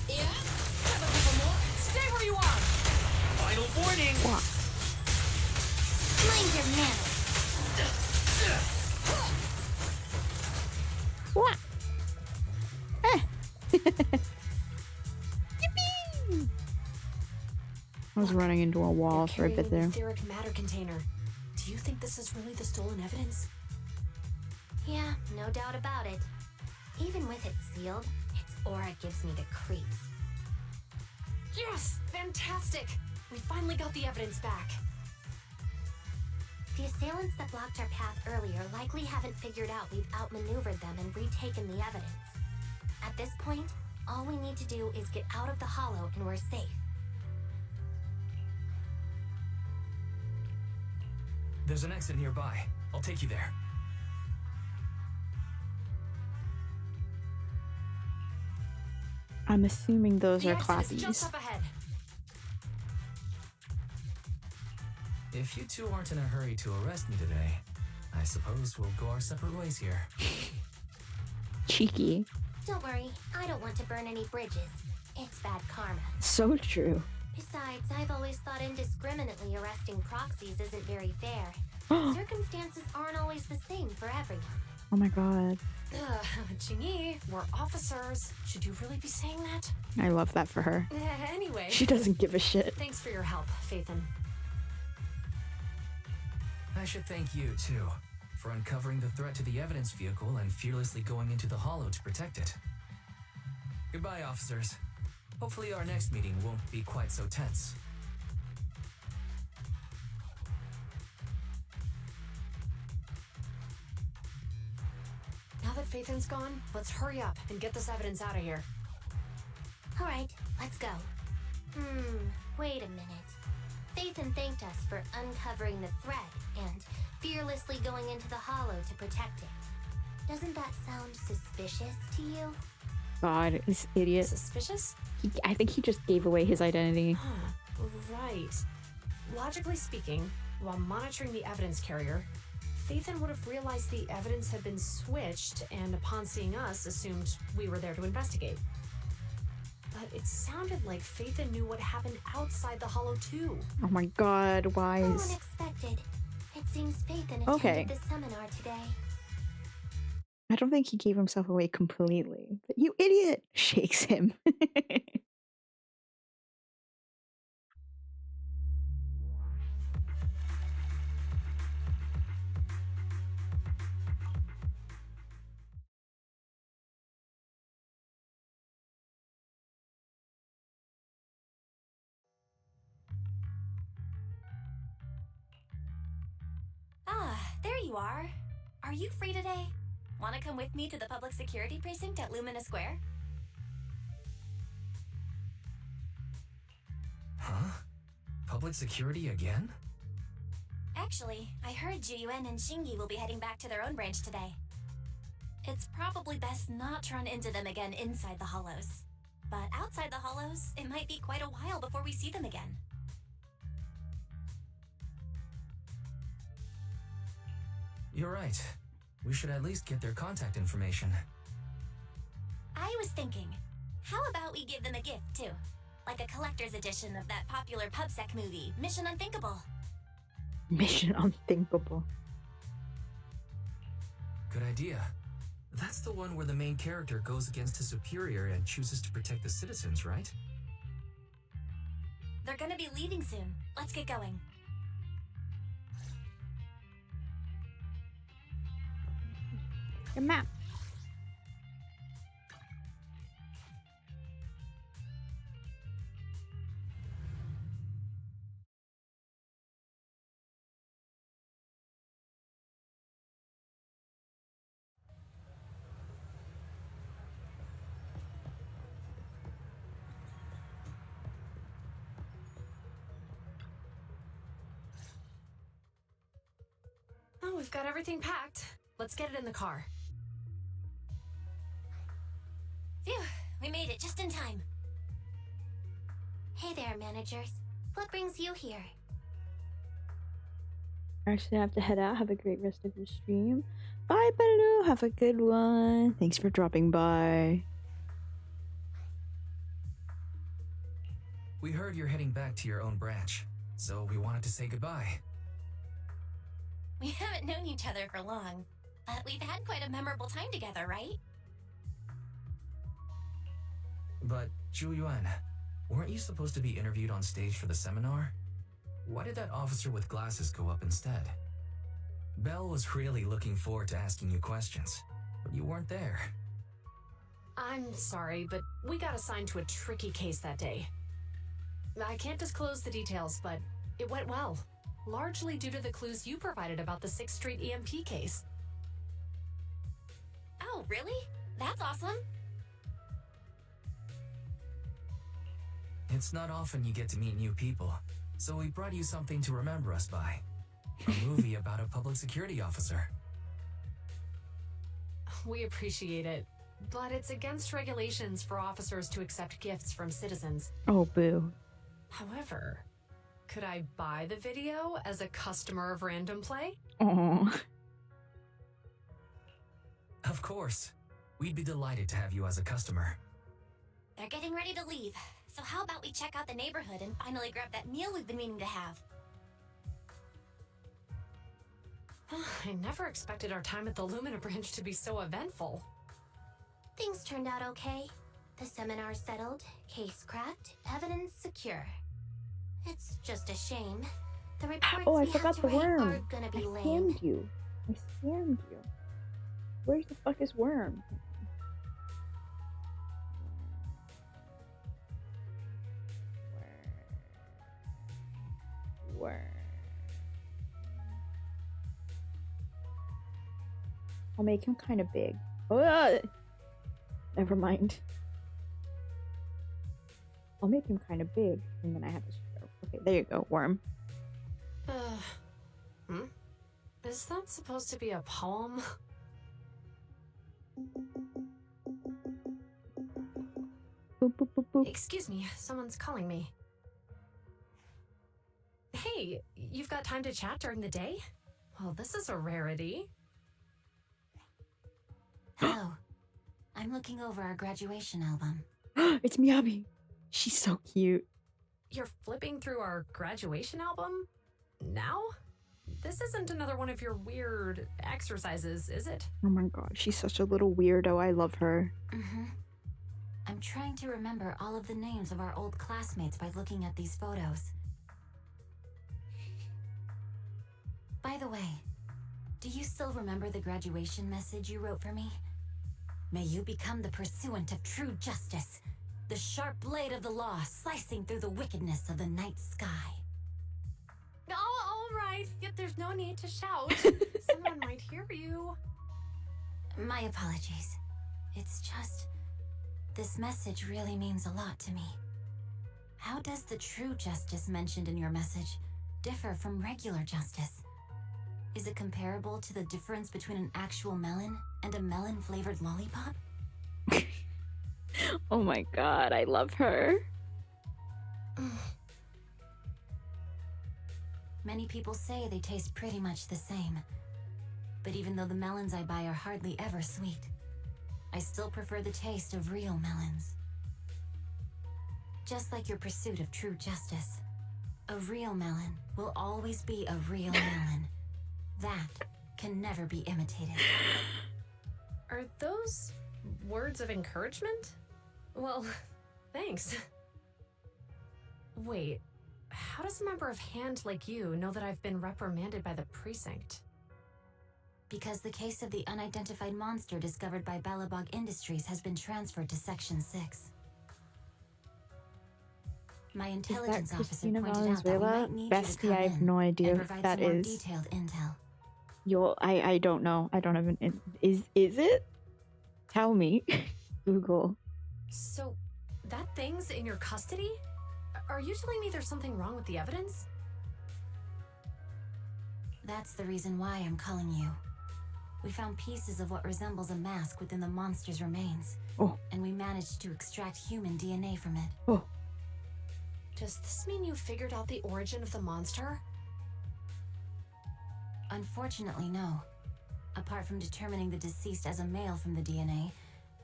Yeah? Grab a couple more. Stay where you are! Final warning! What? Mind your manners. What? Eh. Yippee! I was running into a wall for a bit there. The etheric matter container. Do you think this is really the stolen evidence? Yeah, no doubt about it. Even with it sealed, its aura gives me the creeps. Yes! Fantastic! We finally got the evidence back. The assailants that blocked our path earlier likely haven't figured out we've outmaneuvered them and retaken the evidence. At this point, all we need to do is get out of the hollow and we're safe. There's an exit nearby. I'll take you there. I'm assuming those The are exit is just clappies. up ahead. If you two aren't in a hurry to arrest me today, I suppose we'll go our separate ways here. Cheeky. Don't worry, I don't want to burn any bridges. It's bad karma. So true. Besides, I've always thought indiscriminately arresting proxies isn't very fair. Circumstances aren't always the same for everyone. Oh my god. Chingy, we're officers. Should you really be saying that? I love that for her. Anyway. She doesn't give a shit. Thanks for your help, Phaethon. I should thank you, too, for uncovering the threat to the evidence vehicle and fearlessly going into the hollow to protect it. Goodbye, officers. Hopefully our next meeting won't be quite so tense. Now that Phaethon's gone, let's hurry up and get this evidence out of here. Alright, let's go. Wait a minute. Phaethon thanked us for uncovering the threat and fearlessly going into the hollow to protect it. Doesn't that sound suspicious to you? God, this idiot. Suspicious? I think he just gave away his identity. Right. Logically speaking, while monitoring the evidence carrier, Phaethon would have realized the evidence had been switched, and upon seeing us, assumed we were there to investigate. But it sounded like Phaethon knew what happened outside the Hollow too. Oh my god, why How is... unexpected. It seems Phaethon attended Okay. the seminar today. I don't think he gave himself away completely. But you idiot! Shakes him. Ah, there you are. Are you free today? Want to come with me to the public security precinct at Lumina Square? Huh? Public security again? Actually, I heard Juyuan and Shingi will be heading back to their own branch today. It's probably best not to run into them again inside the Hollows. But outside the Hollows, it might be quite a while before we see them again. You're right. We should at least get their contact information. I was thinking, how about we give them a gift too? Like a collector's edition of that popular PubSec movie, Mission Unthinkable. Mission Unthinkable. Good idea. That's the one where the main character goes against his superior and chooses to protect the citizens, right? They're gonna be leaving soon. Let's get going. Your map. Oh, we've got everything packed. Let's get it in the car. Phew, we made it just in time. Hey there, managers. What brings you here? Actually, I have to head out. Have a great rest of your stream. Bye, Bello. Have a good one. Thanks for dropping by. We heard you're heading back to your own branch, so we wanted to say goodbye. We haven't known each other for long, but we've had quite a memorable time together, right? But, Jueyuan, weren't you supposed to be interviewed on stage for the seminar? Why did that officer with glasses go up instead? Belle was really looking forward to asking you questions, but you weren't there. I'm sorry, but we got assigned to a tricky case that day. I can't disclose the details, but it went well. Largely due to the clues you provided about the 6th Street EMP case. Oh, really? That's awesome. It's not often you get to meet new people, so we brought you something to remember us by. A movie about a public security officer. We appreciate it, but it's against regulations for officers to accept gifts from citizens. Oh, boo. However, could I buy the video as a customer of Random Play? Aww. Of course. We'd be delighted to have you as a customer. They're getting ready to leave, so how about we check out the neighborhood and finally grab that meal we've been meaning to have? I never expected our time at the Lumina branch to be so eventful. Things turned out okay. The seminar settled, case cracked, evidence secure. It's just a shame. The reports Oh, I we have forgot to the write are worm. gonna I be lame. scammed you. I scammed you. Where's the fuck is Worm? Worm. I'll make him kind of big. Never mind. I'll make him kind of big, and then I have to. Okay, there you go, Worm. Is that supposed to be a poem? Boop, boop, boop, boop. Excuse me, someone's calling me. Hey, you've got time to chat during the day? Oh, this is a rarity. Hello. I'm looking over our graduation album. It's Miyabi. She's so cute. You're flipping through our graduation album? Now? This isn't another one of your weird exercises, is it? Oh my god, she's such a little weirdo. I love her. Mm-hmm. I'm trying to remember all of the names of our old classmates by looking at these photos. By the way, do you still remember the graduation message you wrote for me? May you become the pursuant of true justice, the sharp blade of the law slicing through the wickedness of the night sky. Oh, all right. Yet there's no need to shout. Someone might hear you. My apologies. It's just, this message really means a lot to me. How does the true justice mentioned in your message differ from regular justice? Is it comparable to the difference between an actual melon and a melon-flavored lollipop? Oh my god, I love her. Many people say they taste pretty much the same. But even though the melons I buy are hardly ever sweet, I still prefer the taste of real melons. Just like your pursuit of true justice, a real melon will always be a real melon. That can never be imitated. Are those words of encouragement? Well, thanks. Wait, how does a member of Hand like you know that I've been reprimanded by the precinct? Because the case of the unidentified monster discovered by Balabog Industries has been transferred to Section 6. My intelligence officer Christina pointed out that we Valenzuela? might need you to Bestie, come I have in no idea and if provide that some more is. detailed intel. I don't know. I don't even. Is it? Tell me. Google. So, that thing's in your custody? Are you telling me there's something wrong with the evidence? That's the reason why I'm calling you. We found pieces of what resembles a mask within the monster's remains. Oh. And we managed to extract human DNA from it. Oh. Does this mean you figured out the origin of the monster? Unfortunately, no. Apart from determining the deceased as a male from the DNA,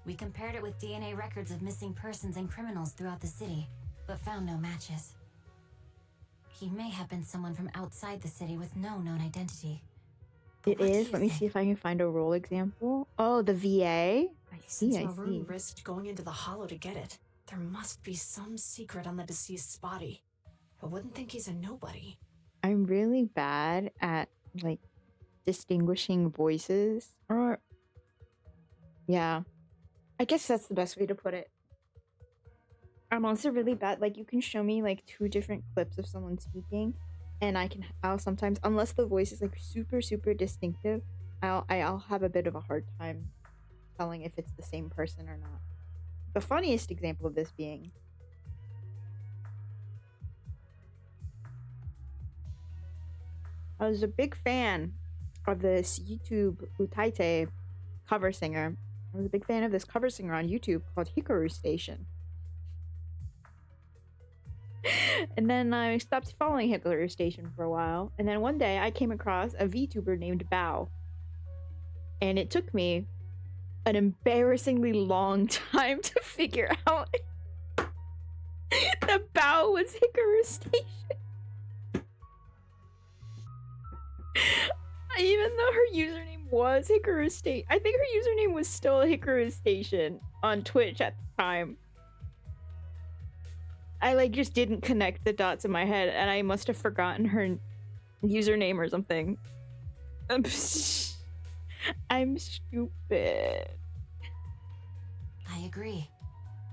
we compared it with DNA records of missing persons and criminals throughout the city, but found no matches. He may have been someone from outside the city with no known identity. It is. Let me see if I can find a role example. Oh, the VA. I see. Since I see. Maroon risked going into the hollow to get it, there must be some secret on the deceased's body. I wouldn't think he's a nobody. I'm really bad at like distinguishing voices. Or yeah, I guess that's the best way to put it. I'm also really bad. Like, you can show me like 2 different clips of someone speaking, and I'll sometimes, unless the voice is like super distinctive, I'll have a bit of a hard time telling if it's the same person or not. The funniest example of this being I was a big fan of this YouTube Utaite cover singer. I was a big fan of this cover singer on YouTube called Hikaru Station. And then I stopped following Hikaru Station for a while. And then one day I came across a VTuber named Bao. And it took me an embarrassingly long time to figure out that Bao was Hikaru Station. Even though her username was Hikaru Station. I think her username was still Hikaru Station on Twitch at the time. I like just didn't connect the dots in my head, and I must have forgotten her username or something. I'm stupid. I agree.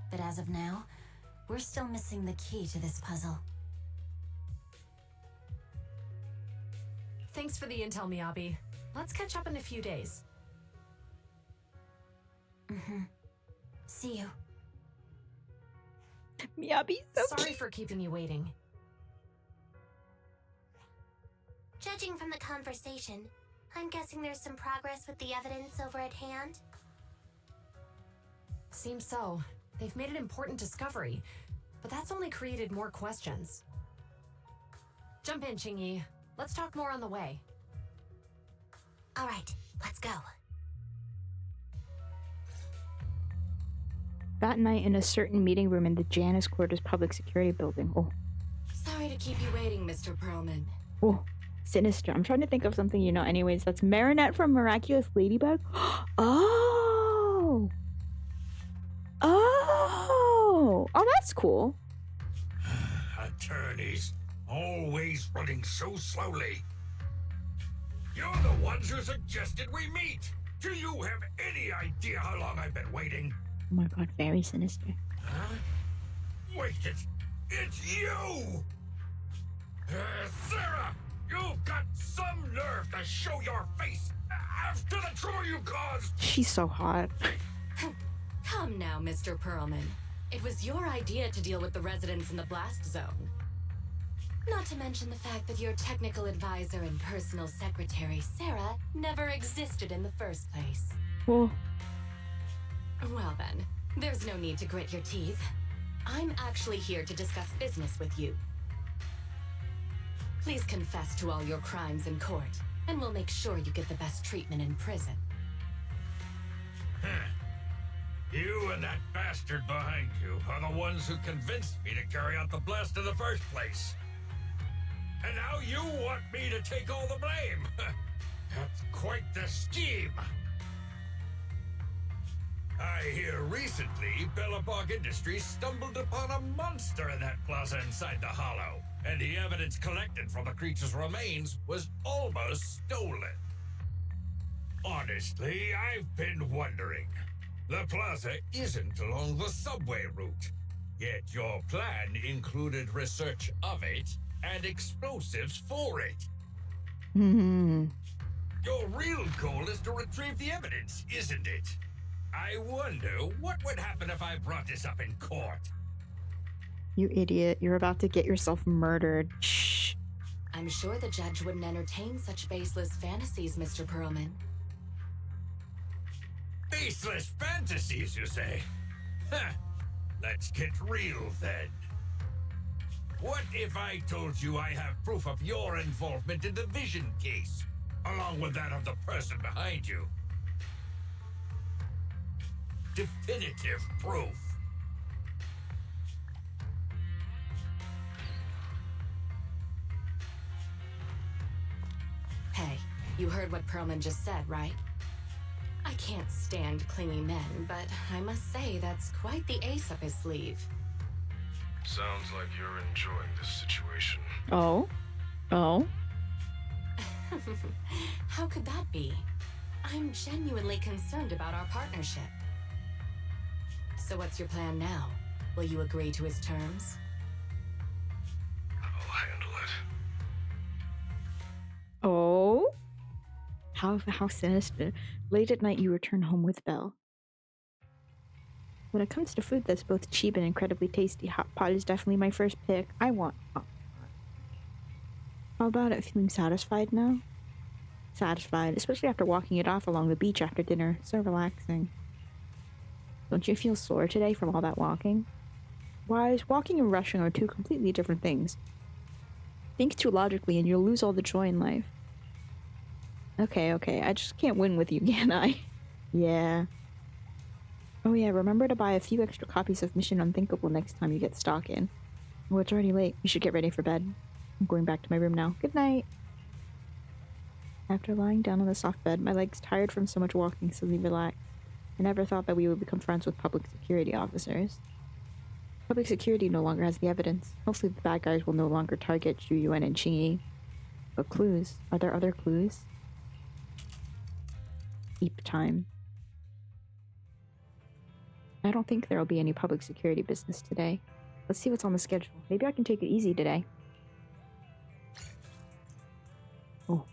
But as of now, we're still missing the key to this puzzle. Thanks for the intel, Miyabi. Let's catch up in a few days. Mm-hmm. See you. Miyabi's so Sorry cute. for keeping you waiting. Judging from the conversation, I'm guessing there's some progress with the evidence over at Hand? Seems so. They've made an important discovery, but that's only created more questions. Jump in, Qingyi. Let's talk more on the way. All right, let's go. That night in a certain meeting room in the Janus Quarters public security building. Oh, Sorry to keep you waiting, Mr. Perlman. oh, sinister. I'm trying to think of something you know anyways. That's Marinette from Miraculous Ladybug. Oh! Oh! Oh, that's cool. Attorneys, always running so slowly. You're the ones who suggested we meet. Do you have any idea how long I've been waiting? Oh my god, very sinister. Huh? Wait, it's you! Sarah, you've got some nerve to show your face after the trouble you caused! She's so hot. Come now, Mr. Perlman. It was your idea to deal with the residents in the blast zone. Not to mention the fact that your technical advisor and personal secretary, Sarah, never existed in the first place. Oh. Well then, there's no need to grit your teeth. I'm actually here to discuss business with you. Please confess to all your crimes in court, and we'll make sure you get the best treatment in prison. You and that bastard behind you are the ones who convinced me to carry out the blast in the first place. And now you want me to take all the blame. That's quite the scheme. I hear recently Bellabog Industries stumbled upon a monster in that plaza inside the hollow, and the evidence collected from the creature's remains was almost stolen. Honestly, I've been wondering. The plaza isn't along the subway route, yet your plan included research of it and explosives for it. Your real goal is to retrieve the evidence, isn't it? I wonder what would happen if I brought this up in court. You idiot. You're about to get yourself murdered. Shh. I'm sure the judge wouldn't entertain such baseless fantasies, Mr. Perlman. Baseless fantasies, you say? Huh. Let's get real then. What if I told you I have proof of your involvement in the Vision case, along with that of the person behind you? Definitive proof. Hey, you heard what Perlman just said, right? I can't stand clingy men, but I must say that's quite the ace up his sleeve. Sounds like you're enjoying this situation. Oh? Oh? How could that be? I'm genuinely concerned about our partnership. So what's your plan now? Will you agree to his terms? I'll handle it. Oh? How sinister. Late at night, you return home with Belle. When it comes to food that's both cheap and incredibly tasty, hot pot is definitely my first pick. I want hot pot. How about it? Feeling satisfied now? Satisfied, especially after walking it off along the beach after dinner. So relaxing. Don't you feel sore today from all that walking? Why, walking and rushing are two completely different things. Think too logically and you'll lose all the joy in life. Okay, I just can't win with you, can I? Yeah. Oh yeah, remember to buy a few extra copies of Mission Unthinkable next time you get stock in. Oh, it's already late. We should get ready for bed. I'm going back to my room now. Good night. After lying down on the soft bed, my legs tired from so much walking suddenly relaxed. I never thought that we would become friends with public security officers. Public security no longer has the evidence. Hopefully the bad guys will no longer target Zhu Yuan and Qingyi. But clues? Are there other clues? Eep time. I don't think there'll be any public security business today. Let's see what's on the schedule. Maybe I can take it easy today. Oh.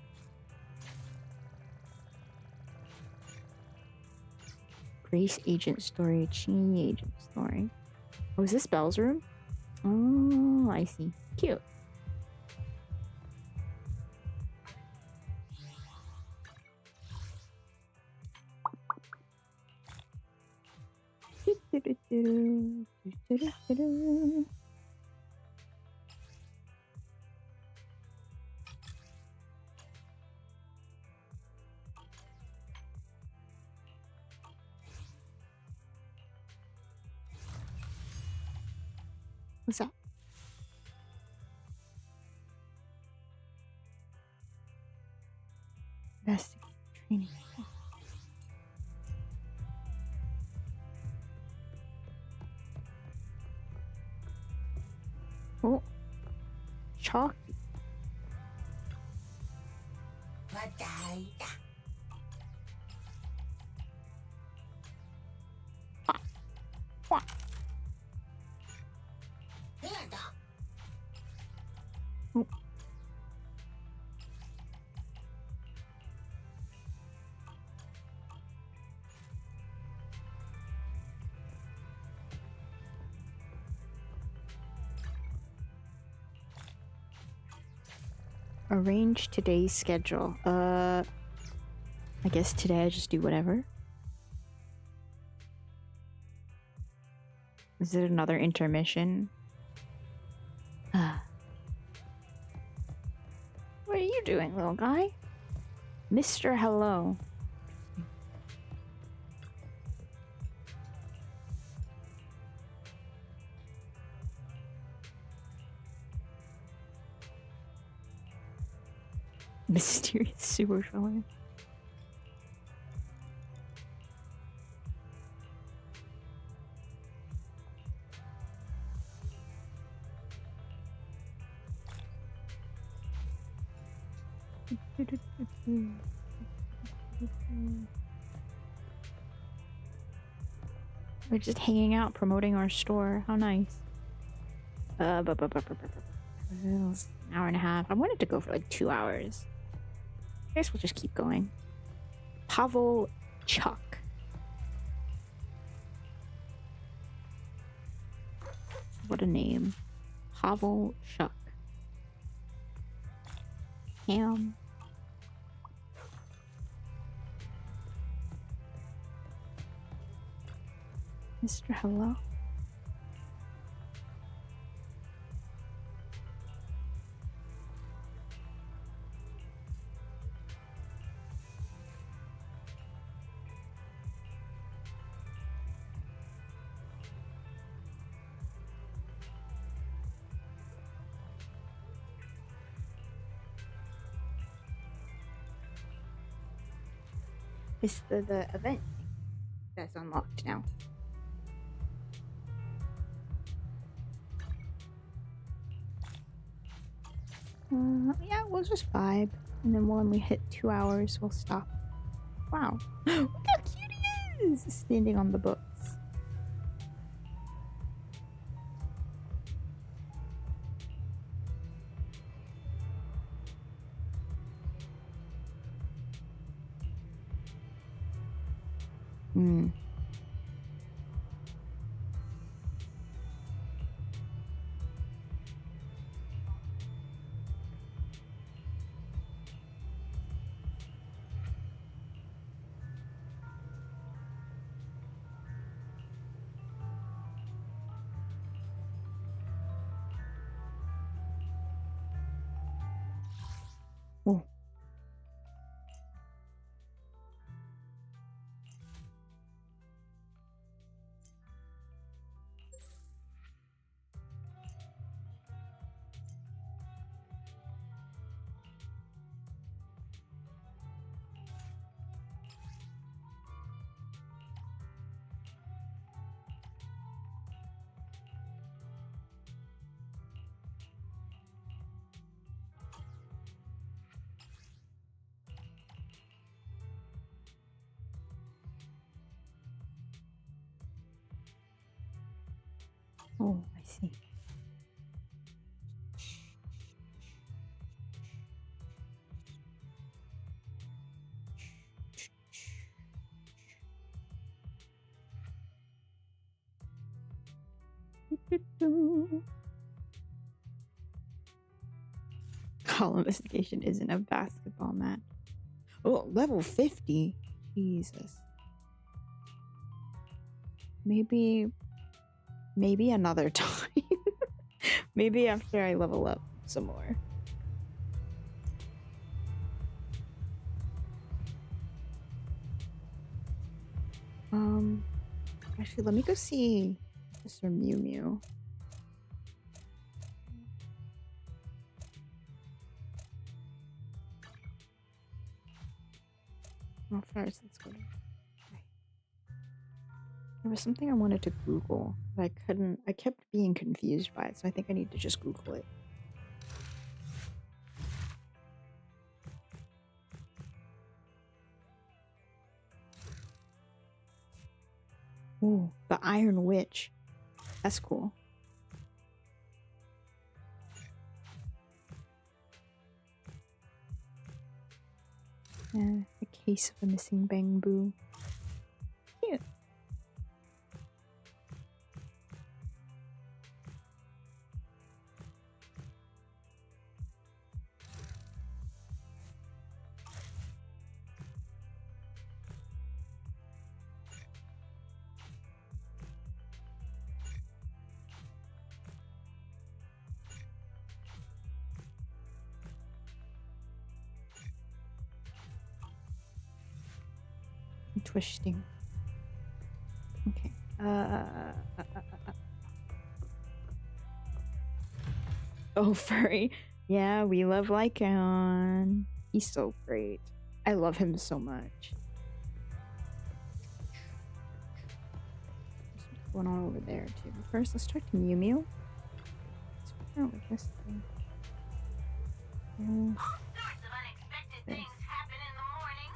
Grace agent story, Qingyi agent story. Oh, is this Belle's room? Oh, I see. Cute. What's that? Investigate training. Oh, chalky. What? Oh. Arrange today's schedule. I guess today I just do whatever. Is it another intermission? What are you doing, little guy? Mr. Hello. Mysterious sewer filler. We're just hanging out, promoting our store. How nice. An hour and a half. I wanted to go for like 2 hours. I guess we'll just keep going. Pavel Chuck. What a name. Pavel Chuck. Ham. Mr. Hello. It's the event that's unlocked now. Yeah, we'll just vibe, and then when we hit 2 hours, we'll stop. Wow, look how cute he is, standing on the books. Hmm. Oh. Oh, I see. Call investigation isn't a basketball match. Oh, level 50. Jesus. Maybe another time. Maybe after I level up some more. Actually, let me go see Mr. Mew Mew. Oh, first, let's go to. Okay. There was something I wanted to Google, but I couldn't. I kept being confused by it, so I think I need to just Google it. Ooh, the Iron Witch. That's cool. A case of a missing bamboo. Cute. Twisting. Okay. Oh, furry. Yeah, we love Lycaon. He's so great. I love him so much. There's what's going on over there too. But first, let's talk to Mew Mew. Let's figure out what this thing. All sorts of unexpected things happen in the morning.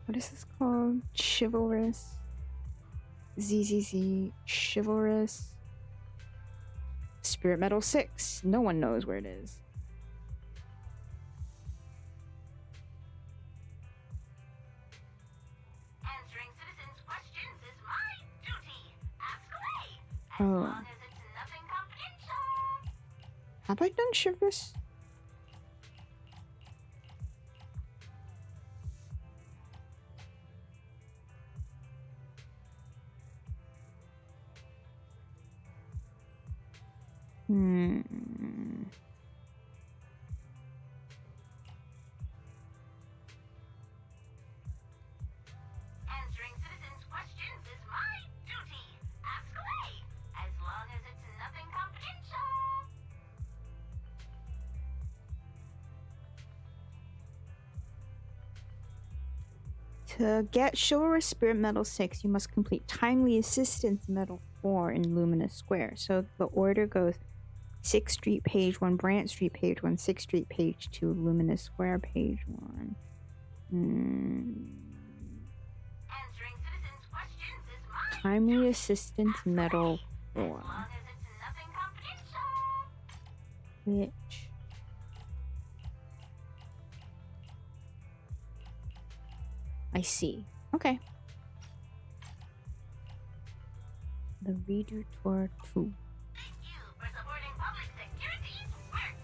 What is this called? Chivalrous. ZZZ. Chivalrous. Spirit Metal 6. No one knows where it is. Answering citizens' questions is my duty. Ask away. As Oh. long as it's nothing confidential. Have I done Chivalrous? Answering citizens' questions is my duty. Ask away. As long as it's nothing confidential. To get Chivalrous Spirit Medal 6, you must complete Timely Assistance Medal 4 in Luminous Square. So the order goes 6th Street, page 1, Brant Street, page 1, 6th Street, page 2, Luminous Square, page 1. Answering citizens' questions is my Timely Assistance Medal 4. as long as it's nothing confidential. Which... I see. Okay. The Redo Tour 2. Thank you for supporting public security's work.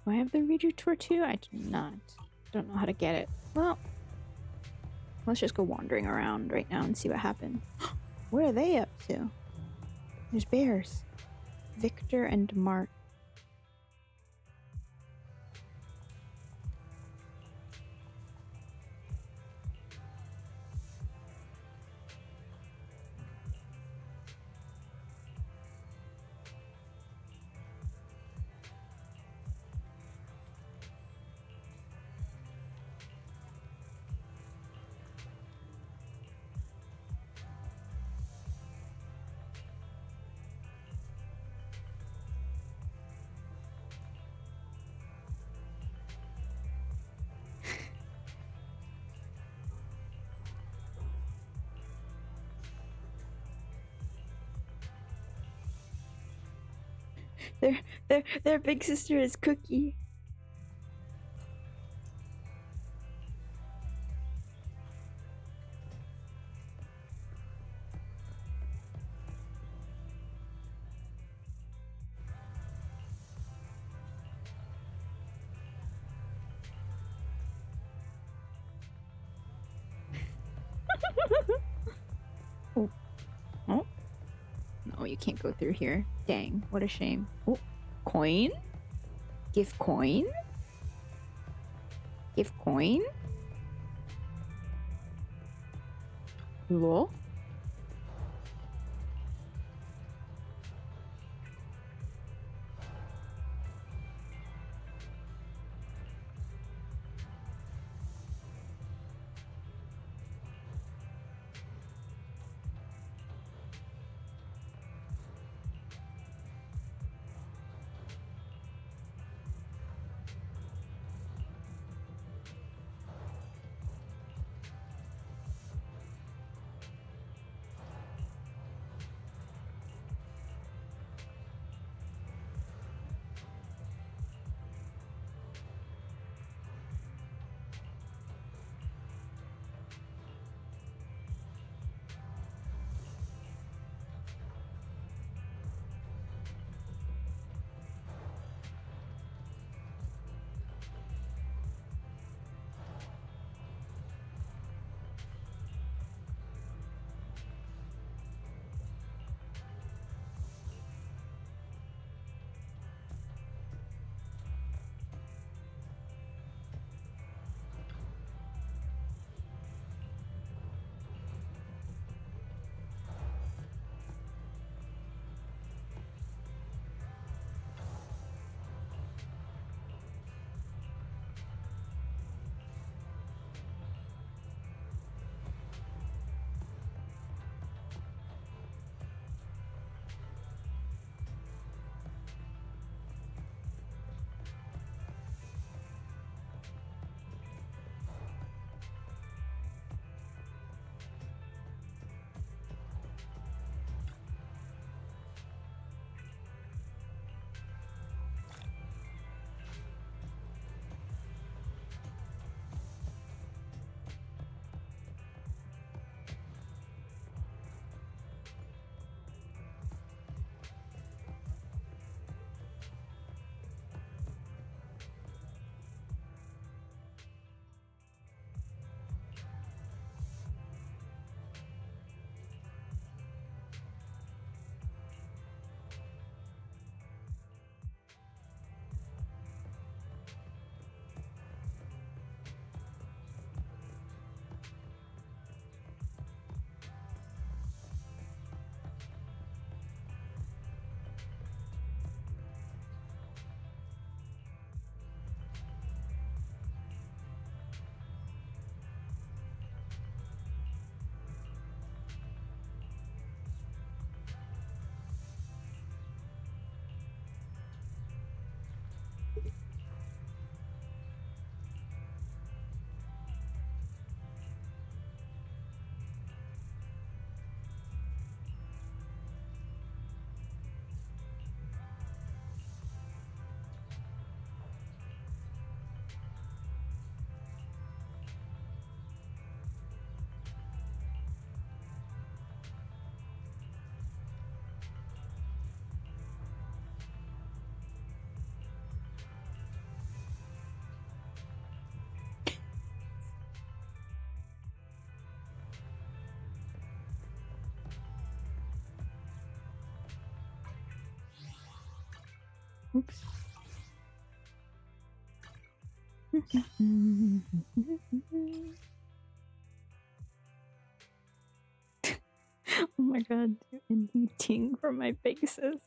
Do I have the Redo Tour 2? I do not. Don't know how to get it. Well, let's just go wandering around right now and see what happens. What are they up to? There's bears. Victor and Mark. Their big sister is Cookie. Oh. Oh. No, you you can't go through here. Dang, what a shame. Oh, coin? Give coin? Give coin? Lol. Oops. Oh my god, and eating from my faces.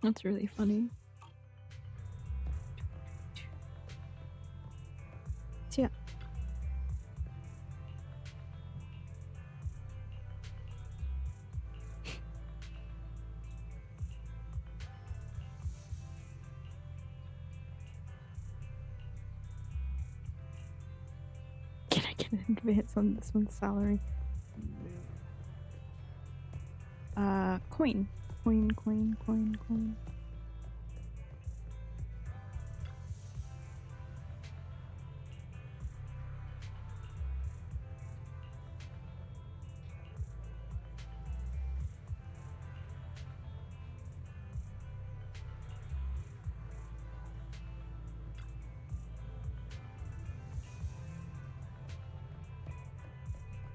That's really funny. So yeah. Can I get an advance on this one's salary? Coin. Coin.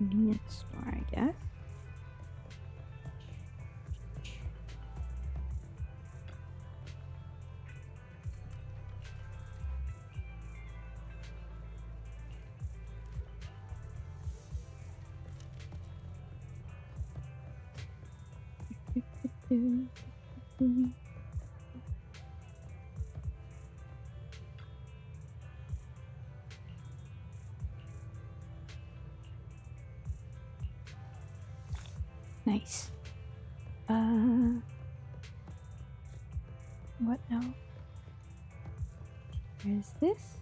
Convenience store, I guess. Nice. What now? Where's this?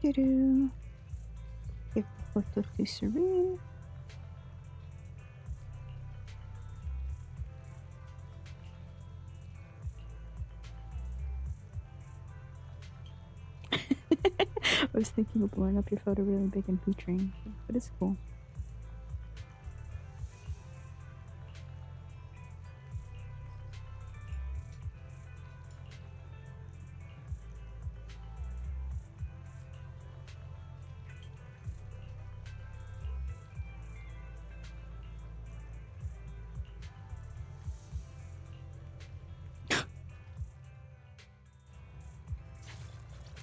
Give the photo to Serene. I was thinking of blowing up your photo really big and featuring, but it's cool.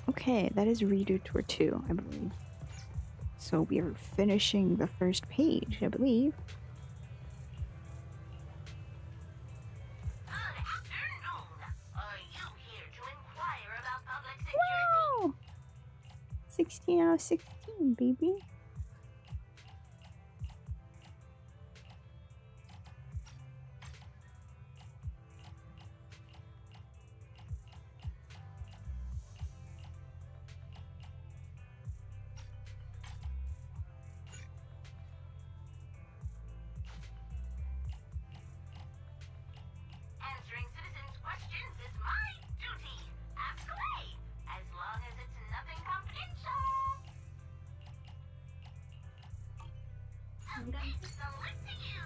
Okay, that is Reader Tour 2, I believe. So we are finishing the first page, I believe. Good afternoon. Are you here to inquire about public security? Wow! 16 out of 16, baby. Answering citizens' questions is my duty. Ask away, as long as it's nothing confidential. I'm going to salute to you.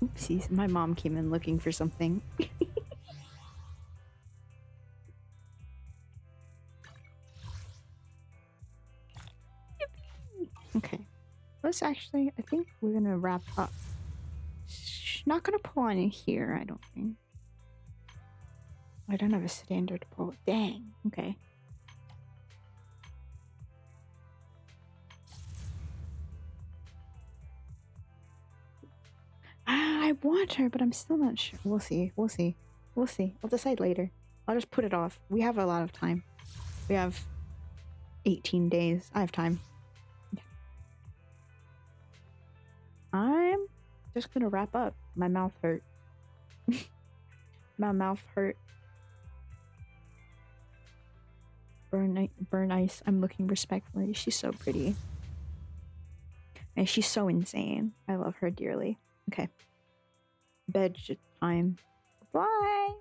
Oopsies, my mom came in looking for something. Okay, let's actually, I think we're gonna wrap up. Not gonna pull on in here, I don't think. I don't have a standard pull. Dang, okay. I want her, but I'm still not sure. We'll see. We'll see. We'll see. I'll decide later. I'll just put it off. We have a lot of time. We have 18 days. I have time. Okay. I'm just gonna wrap up. My mouth hurt. My mouth hurt. Burnice. I'm looking respectfully. She's so pretty. And she's so insane. I love her dearly. Okay. Bed time. Bye.